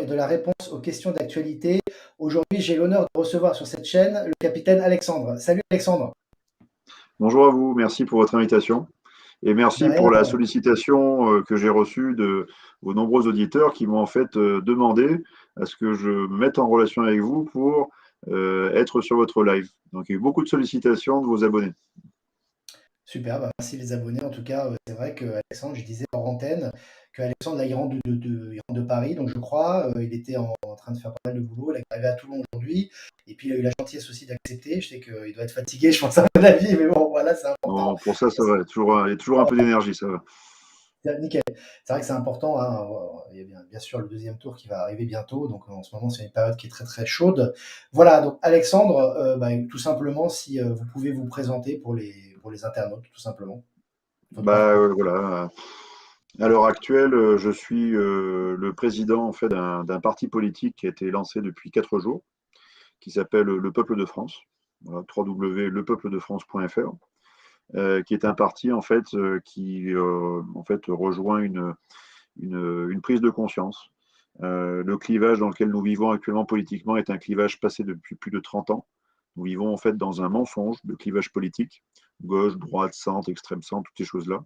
et de la réponse aux questions d'actualité. Aujourd'hui, j'ai l'honneur de recevoir sur cette chaîne le capitaine Alexandre. Salut Alexandre. Bonjour à vous, merci pour votre invitation et De merci rien. pour la sollicitation que j'ai reçue de vos nombreux auditeurs qui m'ont en fait demandé à ce que je me mette en relation avec vous pour être sur votre live. Donc il y a eu beaucoup de sollicitations de vos abonnés. Super, bah, merci les abonnés. En tout cas, c'est vrai que Alexandre, je disais hors antenne, que Alexandre, là, il rentre de Paris, donc je crois, il était en train de faire pas mal de boulot, il est arrivé à Toulon aujourd'hui, et puis il a eu la gentillesse aussi d'accepter. Je sais qu'il doit être fatigué, je pense, à mon avis, mais bon, voilà, c'est important. Bon, pour ça, ça va, il y a toujours un peu d'énergie, ça va. Nickel. C'est vrai que c'est important, hein. Il y a bien sûr le deuxième tour qui va arriver bientôt. Donc en ce moment, c'est une période qui est très très chaude. Voilà, donc Alexandre, bah, tout simplement, si vous pouvez vous présenter pour les internautes, tout simplement, votre parcours. Voilà. À l'heure actuelle, je suis le président en fait d'un parti politique qui a été lancé depuis 4 jours, qui s'appelle Le Peuple de France. Voilà, www.lepeupledefrance.fr. Qui est un parti en fait qui en fait rejoint une prise de conscience. Le clivage dans lequel nous vivons actuellement politiquement est un clivage passé depuis plus de 30 ans. Nous vivons en fait dans un mensonge de clivage politique, gauche, droite, centre, extrême centre, toutes ces choses-là.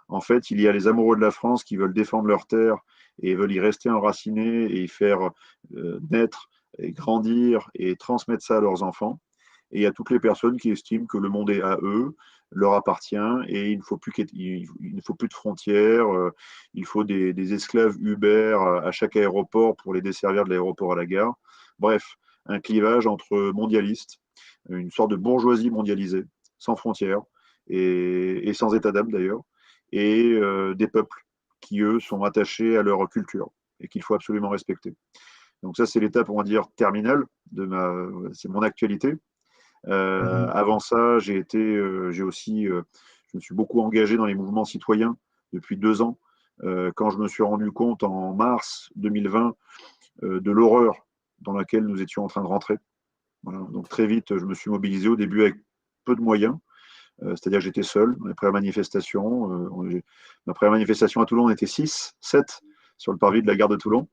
En fait, il y a les amoureux de la France qui veulent défendre leur terre et veulent y rester enracinés et y faire naître et grandir et transmettre ça à leurs enfants. Et il y a toutes les personnes qui estiment que le monde est à eux, leur appartient et il ne faut plus, il ne faut plus de frontières, il faut des esclaves Uber à chaque aéroport pour les desservir de l'aéroport à la gare. Bref, un clivage entre mondialistes, une sorte de bourgeoisie mondialisée, sans frontières et sans état d'âme d'ailleurs, et des peuples qui, eux, sont attachés à leur culture et qu'il faut absolument respecter. Donc ça, c'est l'étape, on va dire, terminale c'est mon actualité. Mhm. Avant ça, j'ai aussi, je me suis beaucoup engagé dans les mouvements citoyens depuis 2 ans. Quand je me suis rendu compte en mars 2020 de l'horreur dans laquelle nous étions en train de rentrer. Voilà. Donc très vite, je me suis mobilisé au début avec peu de moyens, c'est-à-dire que j'étais seul. Après la manifestation, après la manifestation à Toulon, on était 6, 7 sur le parvis de la gare de Toulon.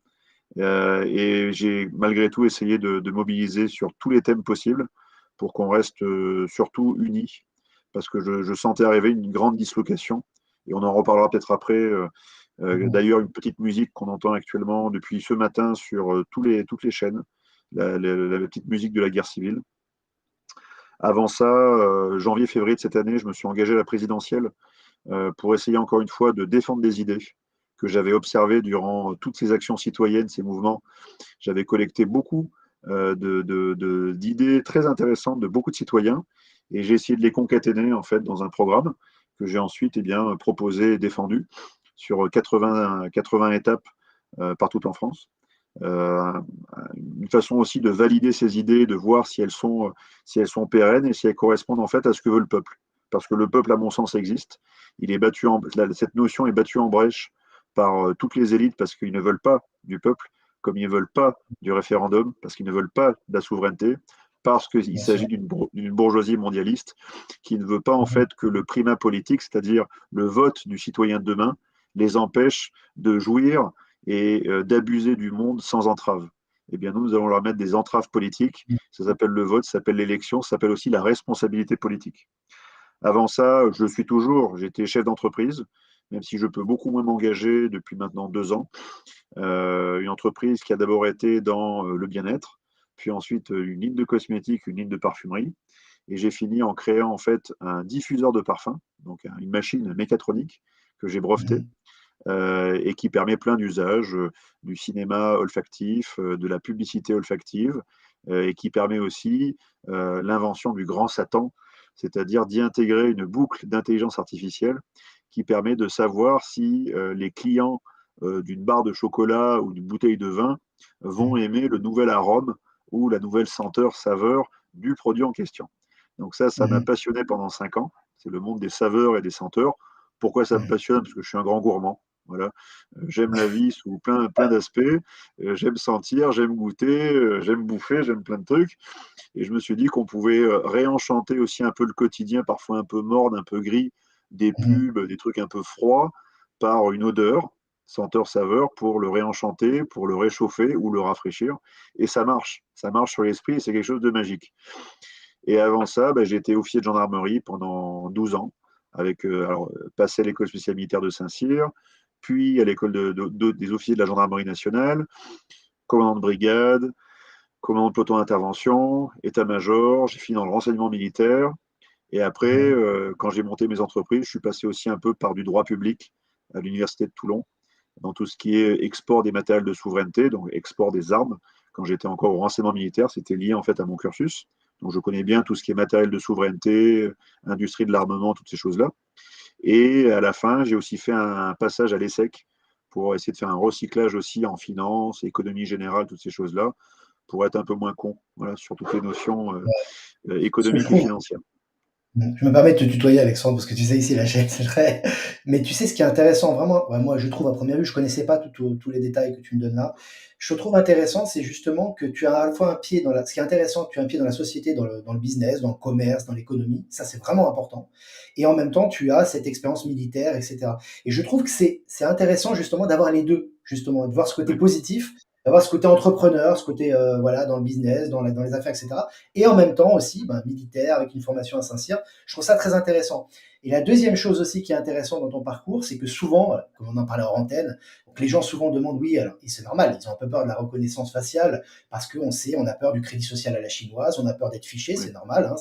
Et j'ai malgré tout essayé de mobiliser sur tous les thèmes possibles pour qu'on reste surtout unis, parce que je sentais arriver une grande dislocation, et on en reparlera peut-être après. Mhm. D'ailleurs, une petite musique qu'on entend actuellement depuis ce matin sur toutes les chaînes, la petite musique de la guerre civile. Avant ça, janvier-février de cette année, je me suis engagé à la présidentielle pour essayer encore une fois de défendre des idées que j'avais observées durant toutes ces actions citoyennes, ces mouvements. J'avais collecté beaucoup d'idées très intéressantes de beaucoup de citoyens et j'ai essayé de les concaténer en fait dans un programme que j'ai ensuite proposé et défendu sur 80 étapes partout en France. Euh, une façon aussi de valider ces idées, de voir si elles sont pérennes et si elles correspondent en fait à ce que veut le peuple. Parce que le peuple, à mon sens, existe. Cette notion est battue en brèche par toutes les élites parce qu'ils ne veulent pas du peuple, comme ils ne veulent pas du référendum, parce qu'ils ne veulent pas de la souveraineté, parce qu'il Bien sûr. s'agit d'une bourgeoisie mondialiste qui ne veut pas en Mhm. fait que le primat politique, c'est-à-dire le vote du citoyen de demain, les empêche de jouir et d'abuser du monde sans entrave. Eh bien, nous allons leur mettre des entraves politiques. Ça s'appelle le vote, ça s'appelle l'élection, ça s'appelle aussi la responsabilité politique. Avant ça, j'étais chef d'entreprise, même si je peux beaucoup moins m'engager depuis maintenant 2 ans. Une entreprise qui a d'abord été dans le bien-être, puis ensuite une ligne de cosmétiques, une ligne de parfumerie. Et j'ai fini en créant en fait un diffuseur de parfum, donc une machine mécatronique que j'ai brevetée Mhm. et qui permet plein d'usages, du cinéma olfactif, de la publicité olfactive, et qui permet aussi l'invention du grand Satan, c'est-à-dire d'y intégrer une boucle d'intelligence artificielle qui permet de savoir si les clients d'une barre de chocolat ou d'une bouteille de vin vont Mhm. aimer le nouvel arôme ou la nouvelle senteur, saveur du produit en question. Donc ça m'a Mhm. passionné pendant 5 ans. C'est le monde des saveurs et des senteurs. Pourquoi ça me Mhm. passionne? Parce que je suis un grand gourmand. Voilà. J'aime la vie sous plein d'aspects. J'aime sentir, j'aime goûter, j'aime bouffer, j'aime plein de trucs. Et je me suis dit qu'on pouvait réenchanter aussi un peu le quotidien, parfois un peu morne, un peu gris, des Mhm. pubs, des trucs un peu froids, par une odeur. senteur-saveur, pour le réenchanter, pour le réchauffer ou le rafraîchir. Et ça marche sur l'esprit et c'est quelque chose de magique. Et avant ça, j'ai été officier de gendarmerie pendant 12 ans, avec, passé à l'école spéciale militaire de Saint-Cyr, puis à l'école des officiers de la gendarmerie nationale, commandant de brigade, commandant de peloton d'intervention, état-major, j'ai fini dans le renseignement militaire. Et après, Mhm. quand j'ai monté mes entreprises, je suis passé aussi un peu par du droit public à l'Université de Toulon, dans tout ce qui est export des matériels de souveraineté, donc export des armes. Quand j'étais encore au renseignement militaire, c'était lié en fait à mon cursus. Donc je connais bien tout ce qui est matériel de souveraineté, industrie de l'armement, toutes ces choses-là. Et à la fin, j'ai aussi fait un passage à l'ESSEC pour essayer de faire un recyclage aussi en finance, économie générale, toutes ces choses-là, pour être un peu moins con, voilà, sur toutes les notions Ce que je économiques et trouve financières. Je me permets de te tutoyer, Alexandre, parce que tu sais, ici, la chaîne, c'est vrai. Mais tu sais, ce qui est intéressant, vraiment, ouais, moi, je trouve à première vue, je connaissais pas tous les détails que tu me donnes là. Je trouve intéressant, c'est justement que tu as à la fois un pied dans la, ce qui est intéressant, tu as un pied dans la société, dans le business, dans le commerce, dans l'économie. Ça, c'est vraiment important. Et en même temps, tu as cette expérience militaire, etc. Et je trouve que c'est intéressant, justement, d'avoir les deux, justement, de voir ce côté Ouais, positif, d'avoir ce côté entrepreneur, ce côté, voilà, dans le business, dans les affaires, etc. Et en même temps aussi, ben, militaire, avec une formation à Saint-Cyr. Je trouve ça très intéressant. Et la deuxième chose aussi qui est intéressante dans ton parcours, c'est que souvent, comme on en parlait en antenne, donc les gens souvent demandent, oui, alors, et c'est normal, ils ont un peu peur de la reconnaissance faciale, parce qu'on sait, on a peur du crédit social à la chinoise, on a peur d'être fiché, ouais. c'est normal, hein,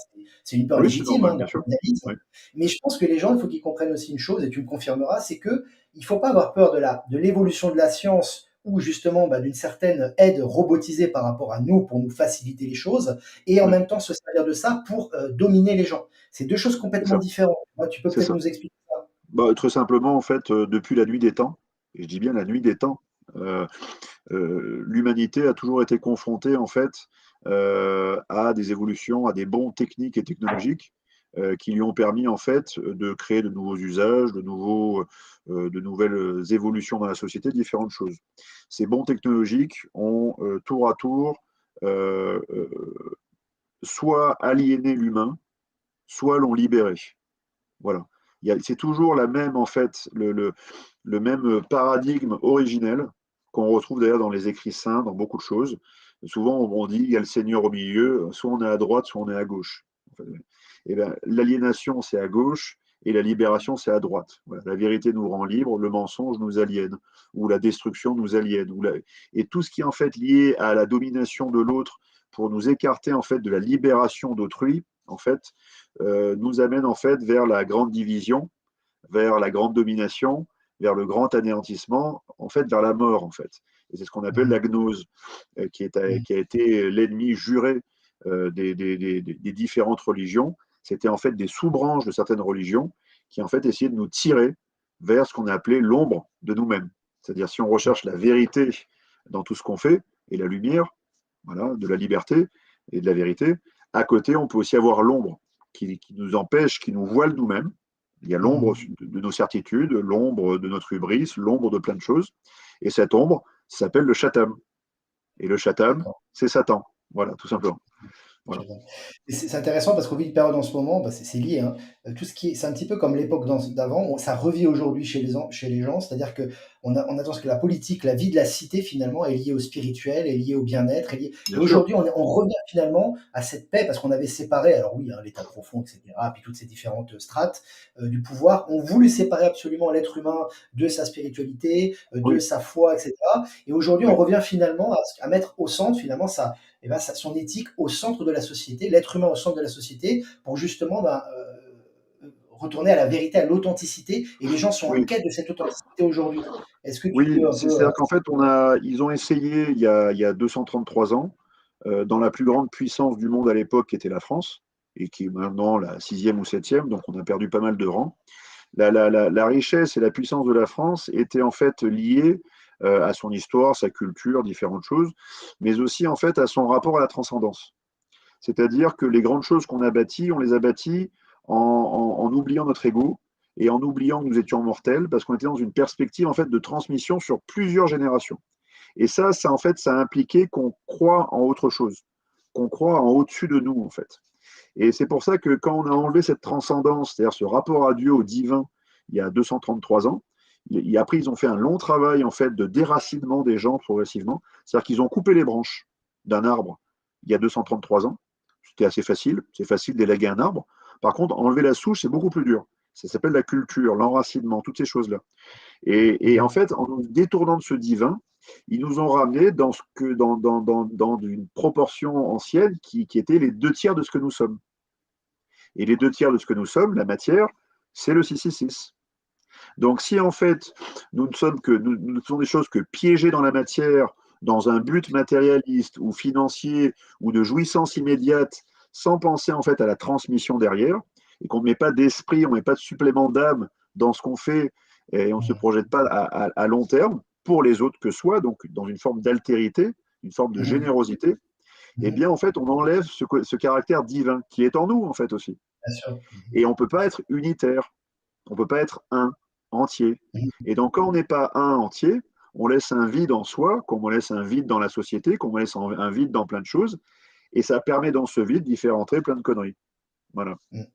c'est une peur Oui, c'est légitime, normal, hein, de bien la sûr. capitalisme. Ouais, Mais je pense que les gens, il faut qu'ils comprennent aussi une chose, et tu me confirmeras, c'est que il ne faut pas avoir peur de l'évolution de la science ou justement bah, d'une certaine aide robotisée par rapport à nous pour nous faciliter les choses, et en ouais. même temps se servir de ça pour dominer les gens. C'est deux choses C'est complètement ça. différentes. Moi, tu peux C'est peut-être ça. nous expliquer ça. Très simplement, en fait, depuis la nuit des temps, et je dis bien la nuit des temps, euh, l'humanité a toujours été confrontée en fait à des évolutions, à des bons techniques et technologiques qui lui ont permis en fait de créer de nouveaux usages, de nouvelles évolutions dans la société, différentes choses. Ces bons technologiques ont tour à tour euh, euh, soit aliéné l'humain, soit l'ont libéré. Voilà. C'est toujours la même, en fait, le même paradigme originel qu'on retrouve d'ailleurs dans les écrits saints, dans beaucoup de choses. Souvent, on dit il y a le Seigneur au milieu, soit on est à droite, soit on est à gauche. En fait, et ben, l'aliénation, c'est à gauche, et la libération, c'est à droite. Voilà. La vérité nous rend libres, le mensonge nous aliène, ou la destruction nous aliène. Et tout ce qui est en fait lié à la domination de l'autre pour nous écarter en fait de la libération d'autrui, en fait, nous amène en fait vers la grande division, vers la grande domination, vers le grand anéantissement, en fait vers la mort en fait. Et c'est ce qu'on appelle la Mhm. gnose, Mhm. qui a été l'ennemi juré des différentes religions. C'était en fait des sous-branches de certaines religions qui en fait essayaient de nous tirer vers ce qu'on a appelé l'ombre de nous-mêmes. C'est-à-dire si on recherche la vérité dans tout ce qu'on fait et la lumière, voilà, de la liberté et de la vérité, à côté on peut aussi avoir l'ombre qui nous empêche, qui nous voile nous-mêmes. Il y a l'ombre Mhm. de nos certitudes, l'ombre de notre hubris, l'ombre de plein de choses. Et cette ombre s'appelle le Chatham. Et le Chatham, D'accord. c'est Satan. Voilà, tout simplement. Voilà. J'adore. Et c'est intéressant parce qu'on vit une période en ce moment, bah, c'est lié, hein. Tout ce qui est, c'est un petit peu comme l'époque d'avant, ça revit aujourd'hui chez les gens, c'est-à-dire que on a tendance que la politique, la vie de la cité finalement est liée au spirituel, est liée au bien-être, et Bien sûr. aujourd'hui on revient finalement à cette paix parce qu'on avait séparé, alors oui, hein, l'état profond, etc., puis toutes ces différentes strates du pouvoir, ont voulu séparer absolument l'être humain de sa spiritualité, de Oui, sa foi, etc. Et aujourd'hui on oui, revient finalement à mettre au centre finalement eh ben, son éthique au centre de la société, l'être humain au centre de la société, pour justement ben, retourner à la vérité, à l'authenticité. Et les gens sont en oui. quête de cette authenticité aujourd'hui. Est-ce que tu Oui, peux un peu... c'est-à-dire qu'en fait, ils ont essayé il y a 233 ans, dans la plus grande puissance du monde à l'époque, qui était la France, et qui est maintenant la sixième ou septième, donc on a perdu pas mal de rangs. La richesse et la puissance de la France étaient en fait liées à son histoire, sa culture, différentes choses, mais aussi en fait à son rapport à la transcendance. C'est-à-dire que les grandes choses qu'on a bâties, on les a bâties en oubliant notre ego et en oubliant que nous étions mortels, parce qu'on était dans une perspective en fait de transmission sur plusieurs générations. Et ça en fait, ça a impliqué qu'on croit en autre chose, qu'on croit en au-dessus de nous en fait. Et c'est pour ça que quand on a enlevé cette transcendance, c'est-à-dire ce rapport à Dieu, au divin, il y a 233 ans, Après, ils ont fait un long travail en fait de déracinement des gens progressivement. C'est-à-dire qu'ils ont coupé les branches d'un arbre il y a 233 ans. C'était assez facile. C'est facile d'élaguer un arbre. Par contre, enlever la souche, c'est beaucoup plus dur. Ça s'appelle la culture, l'enracinement, toutes ces choses-là. Et en Mhm. fait, en nous détournant de ce divin, ils nous ont ramené dans, ce que, dans une proportion ancienne qui était les 2 tiers de ce que nous sommes. Et les 2 tiers de ce que nous sommes, la matière, c'est le 666. Donc si en fait nous ne sommes des choses que piégées dans la matière, dans un but matérialiste ou financier ou de jouissance immédiate, sans penser en fait à la transmission derrière, et qu'on ne met pas d'esprit, on ne met pas de supplément d'âme dans ce qu'on fait, et on ne se Mhm. projette pas à long terme pour les autres que soi, donc dans une forme d'altérité, une forme de Mhm. générosité, eh Mhm. bien en fait on enlève ce caractère divin qui est en nous en fait aussi. Bien sûr. Et on ne peut pas être unitaire. On ne peut pas être un, entier. Mhm. Et donc, quand on n'est pas un entier, on laisse un vide en soi, comme on laisse un vide dans la société, comme on laisse un vide dans plein de choses. Et ça permet dans ce vide d'y faire entrer plein de conneries. Voilà. Mhm.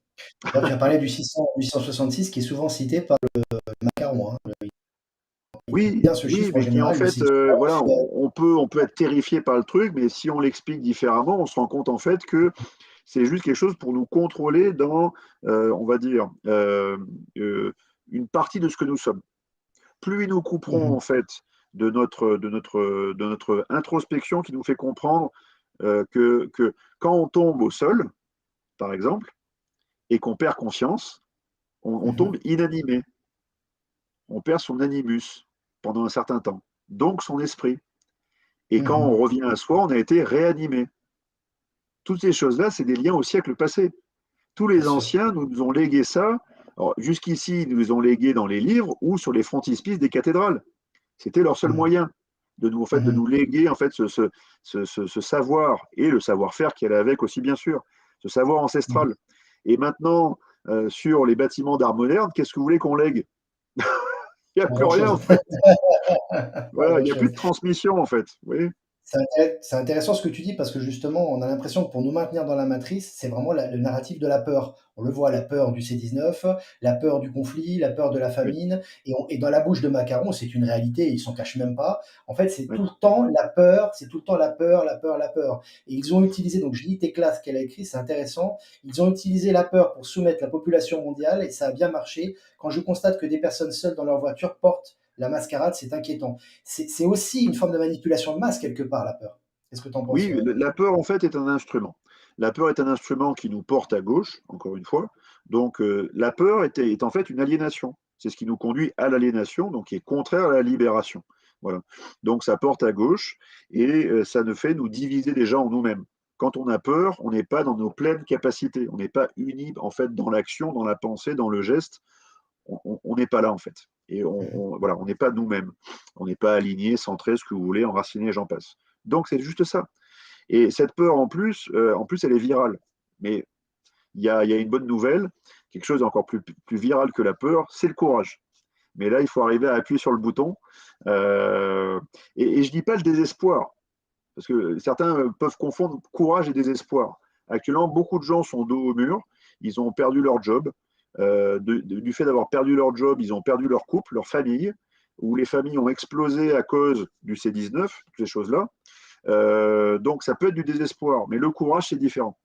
D'ailleurs, tu as parlé du 866 qui est souvent cité par le macaron, hein. Il aime Oui, bien ce oui, chiffre en mais qui en général, il le fait, cite souvent. voilà, on peut être terrifié par le truc, mais si on l'explique différemment, on se rend compte en fait que c'est juste quelque chose pour nous contrôler dans, on va dire, euh, une partie de ce que nous sommes. Plus ils nous couperont Mhm. en fait de notre introspection qui nous fait comprendre que quand on tombe au sol, par exemple, et qu'on perd conscience, on tombe Mhm. inanimé, on perd son animus pendant un certain temps, donc son esprit. Et quand on Mhm. revient à soi, on a été réanimé. Toutes ces choses-là, c'est des liens au siècle passé. Tous Bien les sûr. anciens nous ont légué ça. Alors, jusqu'ici, ils nous ont légué dans les livres ou sur les frontispices des cathédrales. C'était leur seul Mhm. moyen de nous, en fait, de Mhm. nous léguer en fait, ce savoir et le savoir-faire qui allait avec aussi, bien sûr, ce savoir Mhm. ancestral. Et maintenant, sur les bâtiments d'art moderne, qu'est-ce que vous voulez qu'on lègue? Il n'y a Pas plus rien, en grand-chose. fait. Pas Voilà, il n'y a plus grand-chose. de transmission, en fait. Vous voyez? C'est intéressant ce que tu dis parce que justement, on a l'impression que pour nous maintenir dans la matrice, c'est vraiment le narratif de la peur. On le voit, la peur du C-19, la peur du conflit, la peur de la Oui, famine. Et dans la bouche de Macron, c'est une réalité, il s'en cache même pas. En fait, c'est oui, tout le temps la peur, c'est tout le temps la peur, la peur, la peur. Et ils ont utilisé, donc je lis tes classes qu'elle a écrit, c'est intéressant. Ils ont utilisé la peur pour soumettre la population mondiale et ça a bien marché. Quand je constate que des personnes seules dans leur voiture portent la mascarade, c'est inquiétant. C'est aussi une oui. forme de manipulation de masse quelque part, la peur. Qu'est-ce que tu en penses, Oui, la peur, en fait, est un instrument. La peur est un instrument qui nous porte à gauche, encore une fois. Donc, la peur est en fait une aliénation. C'est ce qui nous conduit à l'aliénation, donc qui est contraire à la libération. Voilà. Donc, ça porte à gauche et ça ne fait nous diviser déjà en nous-mêmes. Quand on a peur, on n'est pas dans nos pleines capacités. On n'est pas unis, en fait, dans l'action, dans la pensée, dans le geste. On n'est pas là, en fait. Et Mmh. voilà, on n'est pas nous-mêmes. On n'est pas aligné, centré, ce que vous voulez, enraciné, j'en passe. Donc, c'est juste ça. Et cette peur, en plus, elle est virale. Mais il y a une bonne nouvelle, quelque chose d'encore plus viral que la peur, c'est le courage. Mais là, il faut arriver à appuyer sur le bouton. Euh, et je ne dis pas le désespoir, parce que certains peuvent confondre courage et désespoir. Actuellement, beaucoup de gens sont dos au mur, ils ont perdu leur job. Du fait d'avoir perdu leur job, ils ont perdu leur couple, leur famille, ou les familles ont explosé à cause du C-19, toutes ces choses-là. Donc ça peut être du désespoir, mais le courage, c'est différent.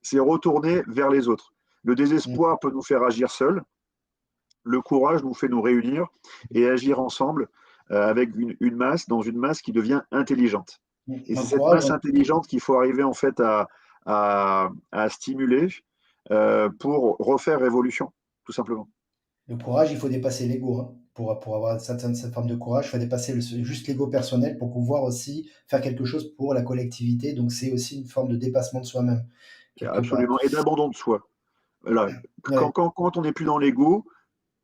C'est retourner vers les autres. Le Mmh. désespoir peut nous faire agir seul, le courage nous fait nous réunir et agir ensemble avec une masse, dans une masse qui devient intelligente. Mmh. Et Dans c'est le cette courage, masse intelligente qu'il faut arriver en fait à stimuler pour refaire révolution, tout simplement. il faut dépasser l'ego, hein. Pour avoir cette forme de courage, il faut dépasser juste l'ego personnel pour pouvoir aussi faire quelque chose pour la collectivité. Donc c'est aussi une forme de dépassement de soi-même, quelque part. Absolument. Et d'abandon de soi. Voilà. Ouais. Quand on n'est plus dans l'ego,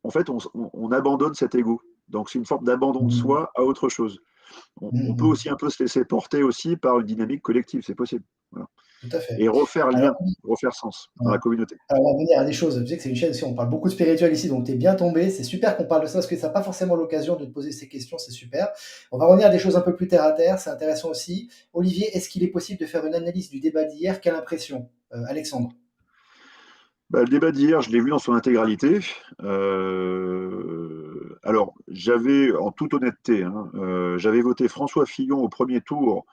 en fait, on abandonne cet ego. Donc, c'est une forme d'abandon de Mmh. soi à autre chose. On Mmh peut mh. aussi un peu se laisser porter aussi par une dynamique collective, c'est possible. Voilà. Tout à fait. Et refaire Alors lien, oui, refaire sens dans ouais. la communauté. Alors on va venir à des choses, tu sais que c'est une chaîne aussi, on parle beaucoup de spirituel ici, donc tu es bien tombé. C'est super qu'on parle de ça parce que tu as pas forcément l'occasion de te poser ces questions, c'est super. On va revenir à des choses un peu plus terre à terre, c'est intéressant aussi. Olivier, est-ce qu'il est possible de faire une analyse du débat d'hier? Quelle impression? Alexandre? Bah, le débat d'hier, je l'ai vu dans son intégralité. Alors, j'avais, en toute honnêteté, hein, j'avais voté François Fillon au premier tour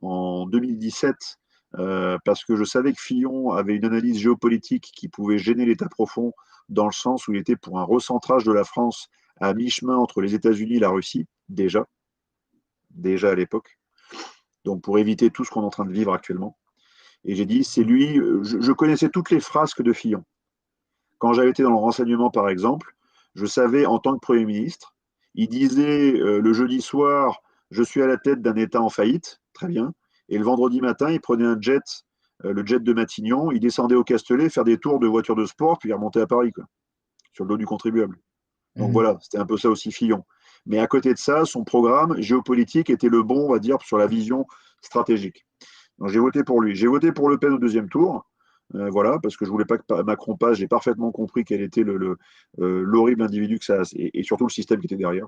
en 2017 parce que je savais que Fillon avait une analyse géopolitique qui pouvait gêner l'État profond dans le sens où il était pour un recentrage de la France à mi-chemin entre les États-Unis et la Russie, déjà à l'époque. Donc, pour éviter tout ce qu'on est en train de vivre actuellement. Et j'ai dit, c'est lui, je connaissais toutes les frasques de Fillon. Quand j'avais été dans le renseignement, par exemple, je savais en tant que Premier ministre, il disait le jeudi soir, je suis à la tête d'un État en faillite, très bien, et le vendredi matin, il prenait un jet, le jet de Matignon, il descendait au Castellet, faire des tours de voitures de sport, puis il remontait à Paris, quoi, sur le dos du contribuable. Donc Mhm. voilà, c'était un peu ça aussi Fillon. Mais à côté de ça, son programme géopolitique était le bon, on va dire, sur la vision stratégique. Donc j'ai voté pour lui. J'ai voté pour Le Pen au deuxième tour. Voilà, parce que je voulais pas que Macron passe. J'ai parfaitement compris quel était l'horrible individu que ça et surtout le système qui était derrière.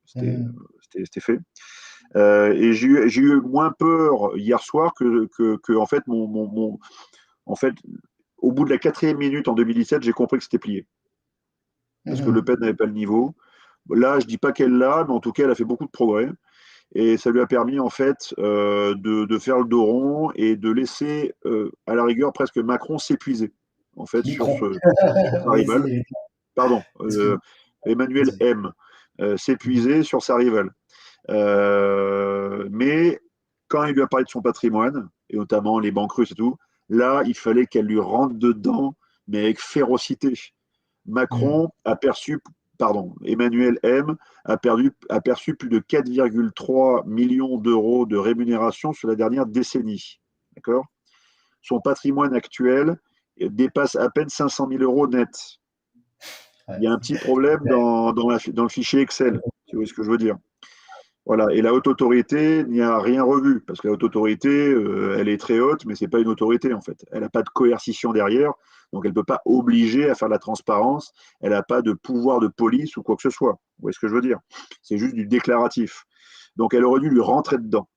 C'était Mhm. c'était fait. Et j'ai eu moins peur hier soir que en fait en fait au bout de la quatrième minute en 2017, j'ai compris que c'était plié parce que Le Mhm. Pen n'avait pas le niveau. Là, je dis pas qu'elle l'a, mais en tout cas, elle a fait beaucoup de progrès. Et ça lui a permis en fait de faire le dos rond et de laisser à la rigueur presque Macron s'épuiser en fait Micron. sur sa Oui, rivale. c'est. Pardon, Excuse-moi. Emmanuel Vas-y. M Mhm. s'épuiser sur sa rivale. Mais quand il lui a parlé de son patrimoine et notamment les banques russes et tout, là il fallait qu'elle lui rentre dedans mais avec férocité. Mhm. Macron a perçu, pardon, Emmanuel M a perçu plus de 4,3 millions d'euros de rémunération sur la dernière décennie. D'accord. Son patrimoine actuel dépasse à peine 500 000 euros net. Il Ouais. y a un petit problème dans le fichier Excel, si vous voyez ce que je veux dire. Voilà. Et la haute autorité n'y a rien revu, parce que la haute autorité, elle est très haute, mais ce n'est pas une autorité en fait. Elle n'a pas de coercition derrière, donc elle ne peut pas obliger à faire de la transparence, elle n'a pas de pouvoir de police ou quoi que ce soit. Vous voyez ce que je veux dire? C'est juste du déclaratif. Donc elle aurait dû lui rentrer dedans.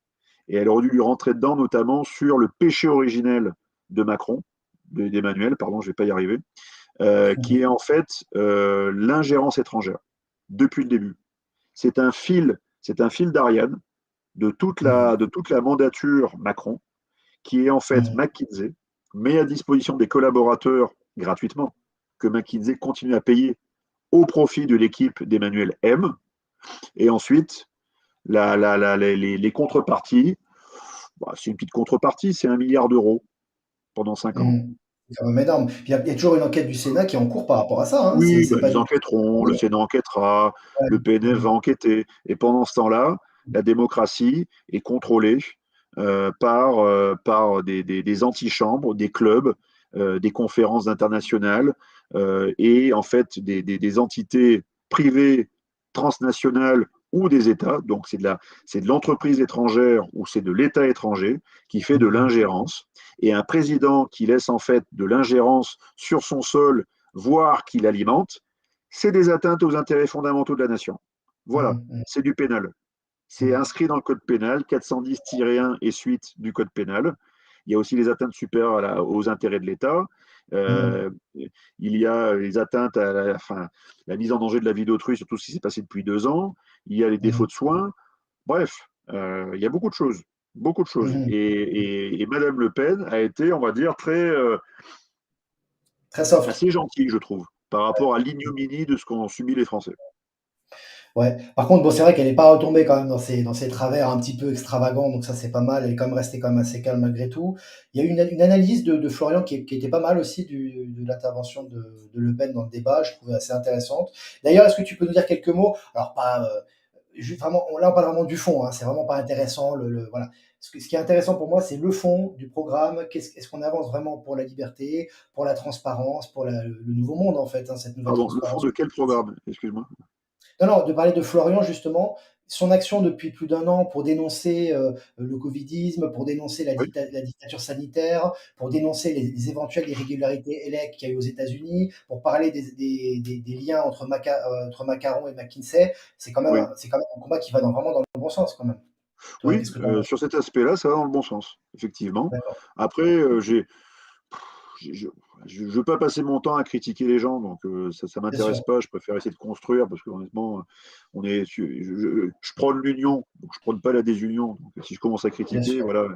Et elle aurait dû lui rentrer dedans notamment sur le péché originel de Macron, d'Emmanuel, pardon, je ne vais pas y arriver, qui est en fait l'ingérence étrangère, depuis le début. C'est un fil d'Ariane Mhm. de toute la mandature Macron, qui est en fait Mhm. McKinsey, met à disposition des collaborateurs gratuitement, que McKinsey continue à payer au profit de l'équipe d'Emmanuel M. Et ensuite, les contreparties, bah, c'est une petite contrepartie, c'est 1 milliard d'euros pendant 5 ans. Mhm. C'est quand même énorme. Puis il y a toujours une enquête du Sénat qui est en cours par rapport à ça, hein. Oui, C'est bah, pas ils du tout enquêteront, le terminé. Sénat enquêtera, Ouais. le PNF va Mhm. enquêter. Et pendant ce temps-là, la démocratie est contrôlée par des antichambres, des clubs, des conférences internationales et en fait des entités privées, transnationales ou des États. Donc c'est de l'entreprise étrangère ou c'est de l'État étranger qui fait de Mhm. l'ingérence. Et un président qui laisse en fait de l'ingérence sur son sol voire qui l'alimente, c'est des atteintes aux intérêts fondamentaux de la nation. Voilà, Mhm. c'est du pénal. C'est Mhm. inscrit dans le code pénal, 410-1 et suite du code pénal. Il y a aussi les atteintes supérieures aux intérêts de l'État. Mhm. Euh, il y a les atteintes à enfin, la mise en danger de la vie d'autrui sur tout ce qui s'est passé depuis 2 ans. Il y a les défauts Mhm. de soins. Bref, il y a beaucoup de choses. Beaucoup de choses. Mhm. Et Madame Le Pen a été, on va dire, Très soft. assez gentille, je trouve, par rapport à l'ignominie de ce qu'ont subi les Français. Ouais. Par contre, bon, c'est vrai qu'elle est pas retombée quand même dans ses travers un petit peu extravagants, donc ça, c'est pas mal. Elle est quand même restée quand même assez calme malgré tout. Il y a eu une analyse de Florian qui était pas mal aussi de l'intervention de Le Pen dans le débat, je trouvais assez intéressante. D'ailleurs, est-ce que tu peux nous dire quelques mots? Alors pas, juste vraiment, là, on parle vraiment du fond, hein, c'est vraiment pas intéressant, voilà. Ce qui est intéressant pour moi, c'est le fond du programme. Est-ce qu'on avance vraiment pour la liberté, pour la transparence, pour le nouveau monde, en fait, hein, cette nouvelle Pardon, le fond transparence? de quel programme? Excuse-moi. Non, non, de parler de Florian justement, son action depuis plus d'un an pour dénoncer, le covidisme, pour dénoncer Oui, la dictature sanitaire, pour dénoncer les éventuelles irrégularités ELEC qu'il y a eu aux États-Unis, pour parler des liens entre Macron et McKinsey. oui. C'est quand même un combat qui va vraiment dans le bon sens quand même. Toi, Oui, qu'est-ce que tu en penses? sur cet aspect-là, ça va dans le bon sens, effectivement. D'accord. Après, je veux pas passer mon temps à critiquer les gens, donc ça Bien sûr. m'intéresse pas. Je préfère essayer de construire parce que honnêtement, je prône l'union, donc je prône pas la désunion. Donc si je commence à Bien critiquer, sûr. voilà,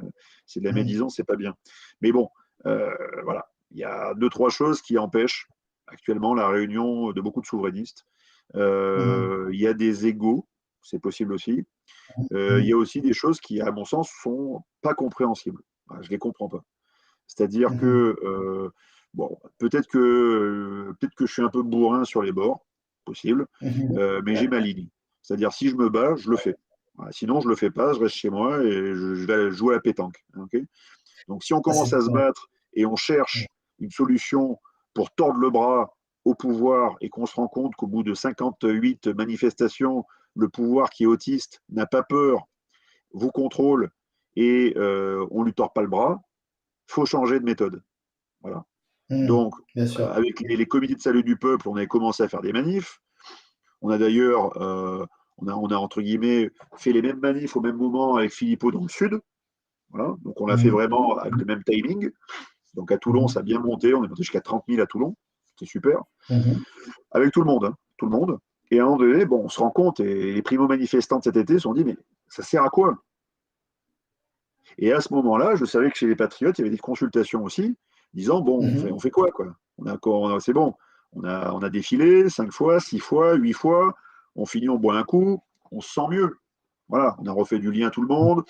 c'est de la Mmh. médisance, c'est pas bien. Mais bon, voilà, il y a deux trois choses qui empêchent actuellement la réunion de beaucoup de souverainistes. Mmh. Il y a des égaux, c'est possible aussi. Il y Mmh. a aussi des choses qui, à mon sens, sont pas compréhensibles. Voilà, je les comprends pas. C'est-à-dire Mmh. que, bon, peut-être que je suis un peu bourrin sur les bords, possible, Mmh. mais j'ai ma ligne. C'est-à-dire, si je me bats, je le fais. Voilà, sinon, je le fais pas, je reste chez moi et je vais jouer à la pétanque. Ok. Donc, si on Ça, c'est commence à se ouais. battre et on Mmh. cherche une solution pour tordre le bras au pouvoir et qu'on se rend compte qu'au bout de 58 manifestations, le pouvoir qui est autiste n'a pas peur, vous contrôle et on lui tord pas le bras, faut changer de méthode. Voilà. Mmh. Donc, Bien sûr. avec les comités de salut du peuple, on avait commencé à faire des manifs. On a d'ailleurs, on a entre guillemets fait les mêmes manifs au même moment avec Philippot dans le sud. Voilà. Donc, on l'a fait Mmh. vraiment avec le même timing. Donc, à Toulon, Mmh. ça a bien monté. On est monté jusqu'à 30 000 à Toulon. C'est super. Mmh. Avec tout le monde, hein, tout le monde. Et à un moment donné, bon, on se rend compte, et les primo-manifestants de cet été se sont dit, mais ça sert à quoi? Et à ce moment-là, je savais que chez les Patriotes, il y avait des consultations aussi, disant bon, Mmh. on fait quoi, quoi? C'est bon, on a défilé 5 fois, 6 fois, 8 fois, on finit, on boit un coup, on se sent mieux. Voilà, on a refait du lien à tout le monde,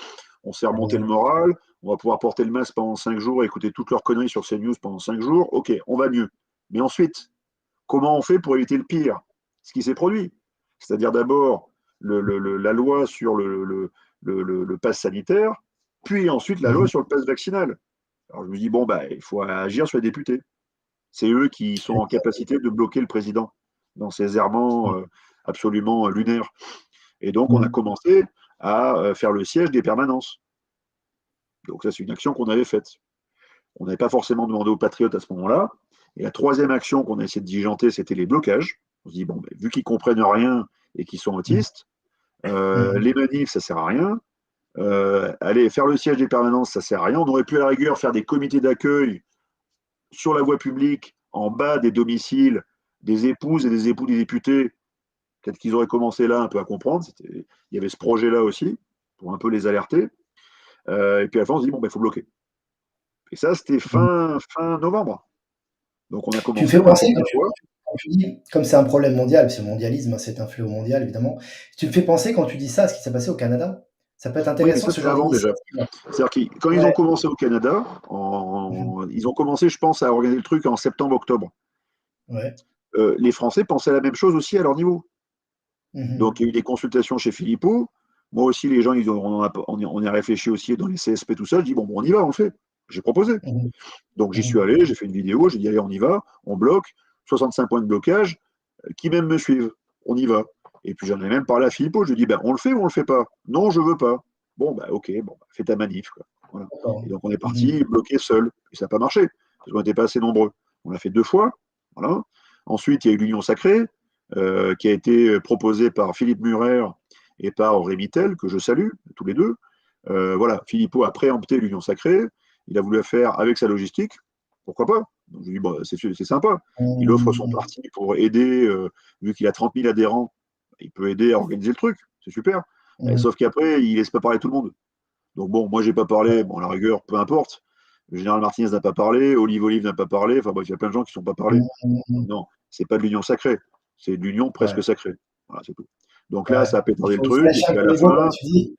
on s'est Tu remonté le raison. moral, on va pouvoir porter le masque pendant 5 jours et écouter toutes leurs conneries sur CNews pendant 5 jours. Ok, on va mieux. Mais ensuite, comment on fait pour éviter le pire? Ce qui s'est produit. C'est-à-dire d'abord la loi sur le pass sanitaire, puis ensuite la loi Mmh. sur le pass vaccinal. Alors je me dis, bon, bah, il faut agir sur les députés. C'est eux qui sont en capacité de bloquer le président dans ses errements absolument lunaires. Et donc, on a Mmh. commencé à faire le siège des permanences. Donc, ça, c'est une action qu'on avait faite. On n'avait pas forcément demandé aux patriotes à ce moment-là. Et la troisième action qu'on a essayé de diligenter, c'était les blocages. On se dit, bon, ben, vu qu'ils comprennent rien et qu'ils sont Mmh. autistes, Mmh. les manifs, ça sert à rien. Aller faire le siège des permanences, ça sert à rien. On aurait pu à la rigueur faire des comités d'accueil sur la voie publique, en bas des domiciles des épouses et des époux des députés. Peut-être qu'ils auraient commencé là un peu à comprendre. Il y avait ce projet-là aussi, pour un peu les alerter. Et puis à la fin, on se dit, bon, ben, il faut bloquer. Et ça, c'était Mmh. fin novembre. Donc on a Tu me commencé, fais on a penser fait deux fois. quand tu dis comme c'est un problème mondial, parce que le mondialisme, hein, c'est un fléau mondial évidemment. Tu me fais penser quand tu dis ça à ce qui s'est passé au Canada. Ça peut être Oui, mais intéressant ça, ce c'est genre avant déjà. d'initiative. C'est-à-dire que quand ils Ouais. ont commencé au Canada, Mmh. ils ont commencé, je pense, à organiser le truc en septembre-octobre. Ouais. Les Français pensaient la même chose aussi à leur niveau. Mmh. Donc il y a eu des consultations chez Philippot. Moi aussi, les gens, on y a réfléchi aussi dans les CSP, tout ça. Je dis, bon, on y va, on le fait. J'ai proposé. Mmh. Donc j'y Mmh. suis allé, j'ai fait une vidéo, j'ai dit, allez, on y va, on bloque, 65 points de blocage, qui même me suivent, on y va. Et puis j'en ai même parlé à Philippot, je lui ai dit, ben, on le fait ou on le fait pas? Non, je veux pas. Bon, bah ok, bon, bah, fais ta manif, quoi. Voilà. D'accord. Et donc on est Mmh. parti bloqué seul. Et ça n'a pas marché, parce qu'on n'était pas assez nombreux. On l'a fait 2 fois. Voilà. Ensuite, il y a eu l'Union Sacrée, qui a été proposée par Philippe Murer et par Rémy Tell, que je salue, tous les deux. Voilà, Philippot a préempté l'Union Sacrée, il a voulu la faire avec sa logistique, pourquoi pas? Donc, je lui dis, bon, c'est sympa. Il offre son Mmh. parti pour aider, vu qu'il a 30 000 adhérents, il peut aider à organiser le truc, c'est super. Mmh. Sauf qu'après, il laisse pas parler tout le monde. Donc bon, moi j'ai pas parlé, bon, à la rigueur, peu importe. Le général Martinez n'a pas parlé, Olive n'a pas parlé, enfin bref, il y a plein de gens qui ne sont pas parlé. Mmh mh. Non, c'est pas de l'union sacrée, c'est de l'union presque Ouais, sacrée. Voilà, c'est tout. Donc là, ouais. ça a Il pétardé le faut aussi truc, et lâcher un puis à peu la l'ego comme fin, tu dis.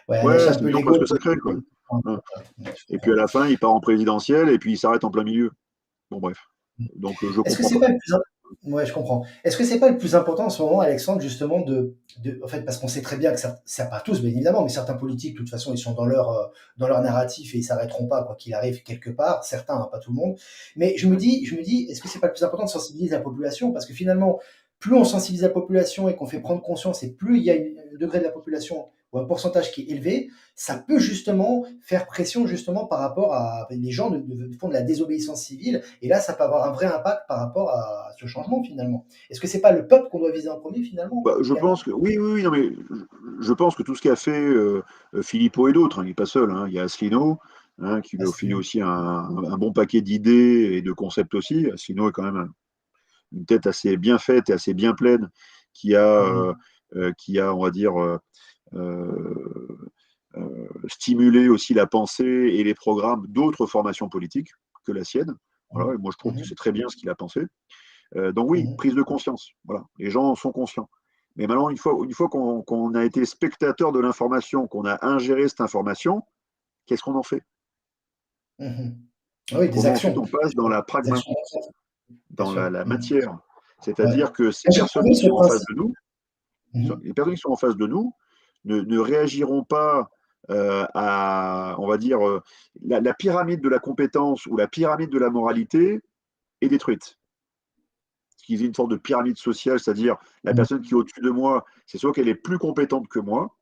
Ouais, ouais, lâcher un c'est peu l'union l'ego. presque sacrée, quoi. Hein. Ouais, je Et puis à comprends. la fin, il part en présidentiel, et puis il s'arrête en plein milieu. Bon, bref. Donc je Est-ce que comprends c'est pas. pas le plus im Ouais, je comprends. Est-ce que c'est pas le plus important en ce moment, Alexandre, justement de en fait, parce qu'on sait très bien que ça pas tous, bien évidemment, mais certains politiques, de toute façon, ils sont dans leur narratif et ils s'arrêteront pas quoi qu'il arrive quelque part, certains, hein, pas tout le monde. Mais je me dis: «Est-ce que c'est pas le plus important de sensibiliser la population?» parce que finalement, plus on sensibilise la population et qu'on fait prendre conscience et plus il y a un degré de la population ou un pourcentage qui est élevé, ça peut justement faire pression justement par rapport à les gens font de la désobéissance civile et là, ça peut avoir un vrai impact par rapport à ce changement finalement. Est-ce que c'est pas le peuple qu'on doit viser en premier finalement, Bah, je également? pense que oui, oui, oui, non, mais je pense que tout ce qu'a fait Philippot et d'autres, hein, il n'est pas seul, hein, il y a Asselineau, hein, qui lui Ah, a c'est filé bien. aussi un bon paquet d'idées et de concepts aussi. Sinon, est quand même une tête assez bien faite et assez bien pleine, qui a, Mhm. on va dire, stimuler aussi la pensée et les programmes d'autres formations politiques que la sienne. Voilà, et moi, je trouve que Mhm. c'est très bien ce qu'il a pensé. Donc oui, Mhm. prise de conscience. Voilà, les gens en sont conscients. Mais maintenant, une fois qu'on a été spectateur de l'information, qu'on a ingéré cette information, qu'est-ce qu'on en fait? Mhm. Ah oui, des Comment ensuite actions. on passe dans la Des pragma, actions concrètes, bien dans sûr. la Mhm. matière? Ouais. C'est-à-dire que ces Moi, j'ai personnes trouvé qui ce sont en face principe. de nous, Mhm. les personnes qui sont en face de nous ne réagiront pas à, on va dire, la pyramide de la compétence ou la pyramide de la moralité est détruite. Ce qui est une sorte de pyramide sociale, c'est-à-dire la Mhm. personne qui est au-dessus de moi, c'est soit qu'elle est plus compétente que moi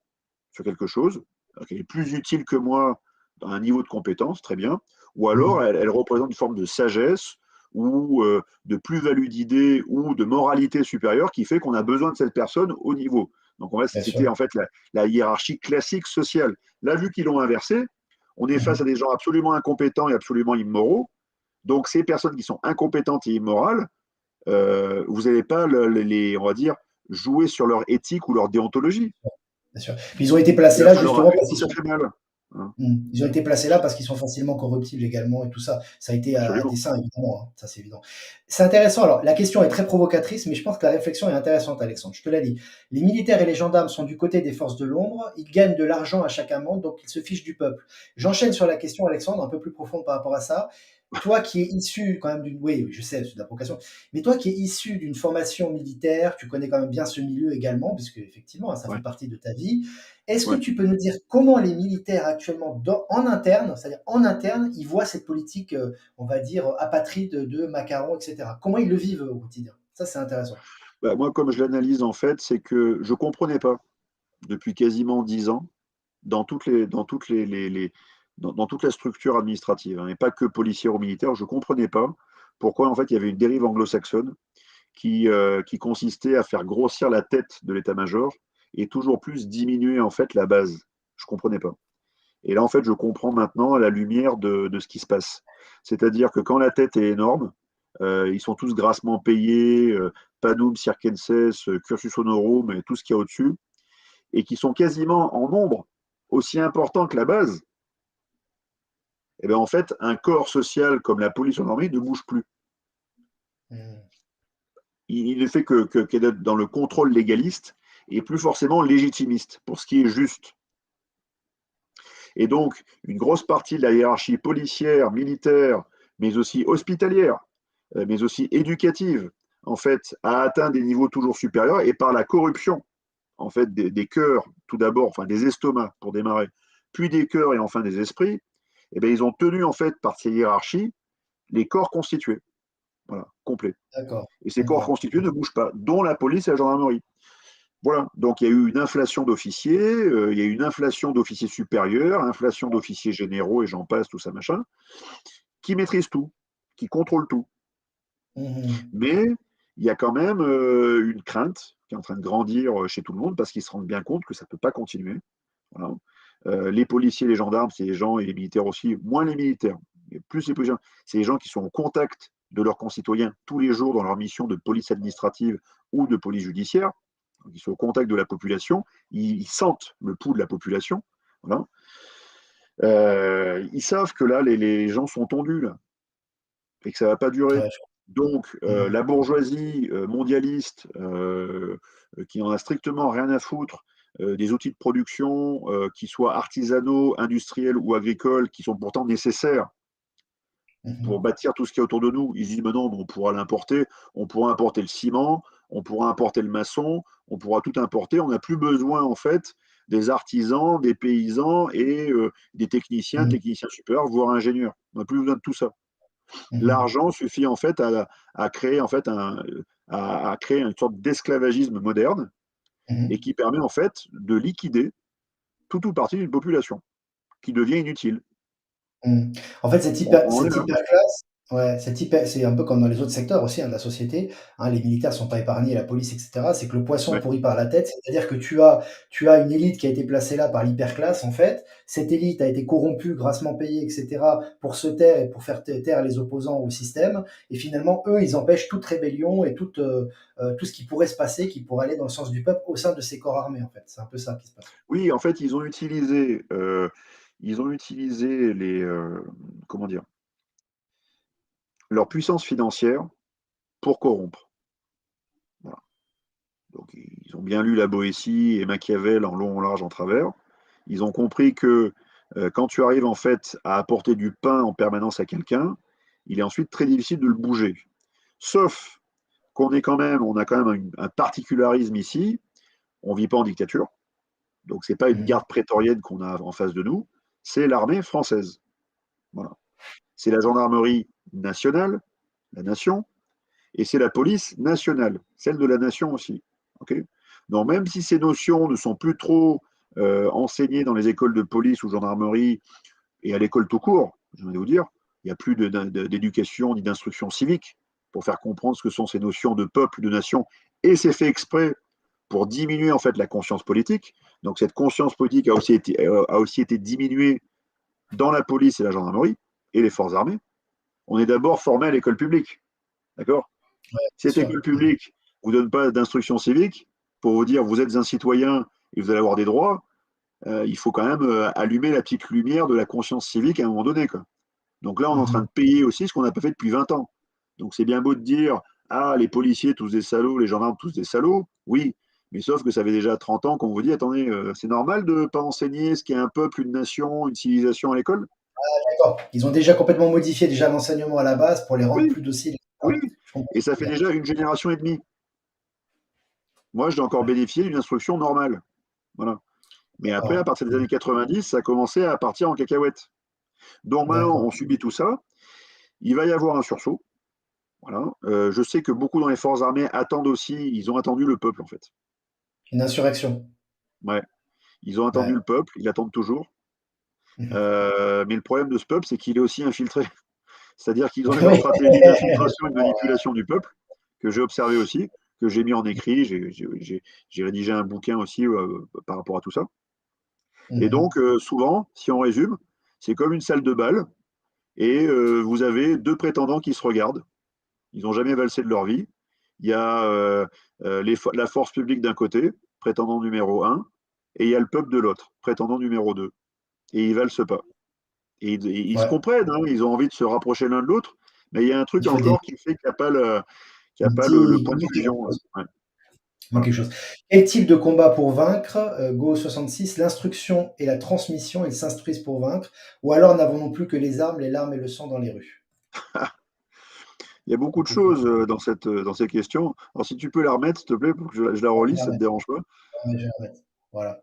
sur quelque chose, qu'elle est plus utile que moi dans un niveau de compétence, très bien, ou alors Mhm. elle représente une forme de sagesse ou de plus-value d'idées ou de moralité supérieure qui fait qu'on a besoin de cette personne au niveau. Donc, Bien c'était sûr. en fait la hiérarchie classique sociale. Là, vu qu'ils l'ont inversé, on est face à Mhm. des gens absolument incompétents et absolument immoraux. Donc, ces personnes qui sont incompétentes et immorales, vous n'allez pas on va dire, jouer sur leur éthique ou leur déontologie. Bien sûr. Puis ils ont été placés Il va là falloir justement arriver parce qu'ils tout à sont. fait mal. Hein. Ils ont été placés là parce qu'ils sont facilement corruptibles également et tout ça. Ça a été à Absolument. dessein évidemment, hein, ça c'est évident. C'est intéressant, alors la question est très provocatrice, mais je pense que la réflexion est intéressante Alexandre, je te la lis. Les militaires et les gendarmes sont du côté des forces de l'ombre, ils gagnent de l'argent à chaque amende, donc ils se fichent du peuple. J'enchaîne sur la question Alexandre, un peu plus profonde par rapport à ça. Toi qui es issu quand même d'une. Oui, oui, je sais, c'est de la provocation. Mais toi qui es issu d'une formation militaire, tu connais quand même bien ce milieu également, puisque effectivement, ça fait Ouais, partie de ta vie. Est-ce que ouais. tu peux nous dire comment les militaires actuellement, en interne, c'est-à-dire en interne, ils voient cette politique, on va dire, apatride de Macron, etc. Comment ils le vivent au quotidien? Ça, c'est intéressant. Bah, moi, comme je l'analyse, en fait, c'est que je ne comprenais pas, depuis quasiment 10 ans, dans toute la structure administrative, hein, et pas que policière ou militaire, je ne comprenais pas pourquoi, en fait, il y avait une dérive anglo-saxonne qui consistait à faire grossir la tête de l'état-major et toujours plus diminuer, en fait, la base. Je ne comprenais pas. Et là, en fait, je comprends maintenant à la lumière de ce qui se passe. C'est-à-dire que quand la tête est énorme, ils sont tous grassement payés, Panum, Circenses, Cursus Honorum et tout ce qu'il y a au-dessus, et qui sont quasiment en nombre aussi important que la base. Et bien en fait, un corps social comme la police ou l'armée ne bouge plus. Mmh. Il ne fait qu'être dans le contrôle légaliste et plus forcément légitimiste pour ce qui est juste. Et donc, une grosse partie de la hiérarchie policière, militaire, mais aussi hospitalière, mais aussi éducative, en fait, a atteint des niveaux toujours supérieurs et par la corruption, en fait, des cœurs, tout d'abord, enfin des estomacs pour démarrer, puis des cœurs et enfin des esprits, eh bien, ils ont tenu, en fait, par ces hiérarchies, les corps constitués. Voilà, complet. D'accord, Et ces corps d'accord. constitués ne bougent pas, dont la police et la gendarmerie. Voilà, donc il y a eu une inflation d'officiers, il y a eu une inflation d'officiers supérieurs, inflation d'officiers généraux et j'en passe, tout ça machin, qui maîtrisent tout, qui contrôlent tout. Mmh. Mais il y a quand même une crainte qui est en train de grandir chez tout le monde parce qu'ils se rendent bien compte que ça ne peut pas continuer. Voilà. Les policiers, les gendarmes, c'est les gens, et les militaires aussi, moins les militaires, mais plus les policiers, c'est les gens qui sont en contact de leurs concitoyens tous les jours dans leur mission de police administrative ou de police judiciaire. Donc, ils sont au contact de la population, ils sentent le pouls de la population. Voilà. Ils savent que là, les gens sont tendus là, et que ça ne va pas durer. Ouais, Donc, mmh. la bourgeoisie mondialiste, qui en a strictement rien à foutre des outils de production, qui soient artisanaux, industriels ou agricoles, qui sont pourtant nécessaires pour Mmh. bâtir tout ce qui est autour de nous. Ils disent, mais non, on pourra l'importer, on pourra importer le ciment, on pourra importer le maçon, on pourra tout importer. On n'a plus besoin, en fait, des artisans, des paysans et des techniciens, Mmh. techniciens supérieurs, voire ingénieurs. On n'a plus besoin de tout ça. Mmh. L'argent suffit en fait à créer en fait à créer une sorte d'esclavagisme moderne et Mmh. qui permet en fait de liquider toute ou partie d'une population qui devient inutile. Mmh. En fait, On est cette là. hyperclasse Ouais, c'est un peu comme dans les autres secteurs aussi, hein, de la société, hein, les militaires sont pas épargnés, la police et cetera. C'est que le poisson Ouais. pourrit par la tête, c'est-à-dire que tu as une élite qui a été placée là par l'hyperclasse, en fait. Cette élite a été corrompue, grassement payée et cetera, pour se taire et pour faire taire les opposants au système et finalement, eux, ils empêchent toute rébellion et tout ce qui pourrait se passer, qui pourrait aller dans le sens du peuple au sein de ces corps armés, en fait. C'est un peu ça qui se passe. Oui, en fait, ils ont utilisé comment dire, leur puissance financière pour corrompre. Voilà. Donc, ils ont bien lu la Boétie et Machiavel en long, en large, en travers. Ils ont compris que quand tu arrives en fait à apporter du pain en permanence à quelqu'un, il est ensuite très difficile de le bouger. Sauf on a quand même un particularisme ici. On ne vit pas en dictature, donc c'est pas une Mmh. garde prétorienne qu'on a en face de nous, c'est l'armée française. Voilà. C'est la gendarmerie nationale, la nation, et c'est la police nationale, celle de la nation aussi. Okay, donc même si ces notions ne sont plus trop enseignées dans les écoles de police ou gendarmerie et à l'école tout court, je vais vous dire, il n'y a plus d'éducation ni d'instruction civique pour faire comprendre ce que sont ces notions de peuple, de nation, et c'est fait exprès pour diminuer en fait la conscience politique. Donc cette conscience politique a aussi été diminuée dans la police et la gendarmerie et les forces armées. On est d'abord formé à l'école publique, d'accord. Ouais, Si bien cette sûr. école Mmh. publique ne vous donne pas d'instruction civique pour vous dire vous êtes un citoyen et vous allez avoir des droits, il faut quand même allumer la petite lumière de la conscience civique à un moment donné, quoi. Donc là, on est en train de Mmh. payer aussi ce qu'on n'a pas fait depuis 20 ans. Donc c'est bien beau de dire ah, les policiers, tous des salauds, les gendarmes, tous des salauds. Oui, mais sauf que ça fait déjà 30 ans qu'on vous dit attendez, c'est normal de ne pas enseigner ce qu'est un peuple, une nation, une civilisation à l'école. D'accord. Ils ont déjà complètement modifié déjà l'enseignement à la base pour les rendre Oui, plus dociles et oui. cetera. Je comprends Et ce que ça tu fait veux dire. déjà une génération et demie. Moi, j'ai encore Ouais, bénéficié d'une instruction normale. Voilà. Mais après, à d'accord. partir des Mmh. années 90, ça a commencé à partir en cacahuète. Donc maintenant, on D'accord. subit tout ça. Il va y avoir un sursaut. Voilà. Je sais que beaucoup dans les forces armées attendent aussi, ils ont attendu le peuple en fait. Une insurrection. Ouais. Ils ont attendu Ouais. le peuple, ils l'attendent toujours. Mmh mh. Mais le problème de ce peuple, c'est qu'il est aussi infiltré. C'est-à-dire qu'ils ont eu leur Oui. stratégie d'infiltration et de manipulation du peuple, que j'ai observé aussi, que j'ai mis en écrit. J'ai rédigé un bouquin aussi par rapport à tout ça. Mmh Et mh. donc, souvent, si on résume, c'est comme une salle de bal, et vous avez deux prétendants qui se regardent. Ils n'ont jamais valsé de leur vie. Il y a la force publique d'un côté, prétendant numéro un, et il y a le peuple de l'autre, prétendant numéro 2. Et ils valsent pas. Et ils se Ouais. comprennent, hein, ils ont envie de se rapprocher l'un de l'autre, mais il y a un truc Il faut des encore qui fait qu'il n'y a pas le il point de manque quelque fusion. chose. Ouais, Il manque voilà. quelque chose. Quel type de combat pour vaincre? Go 66, l'instruction et la transmission, ils s'instruisent pour vaincre, ou alors n'avons-nous plus que les armes, les larmes et le sang dans les rues? Il y a beaucoup de choses dans ces questions. Alors, si tu peux la remettre, s'il te plaît, pour que je la relise, ça ne te dérange pas. Ouais, je vais la remettre. Voilà.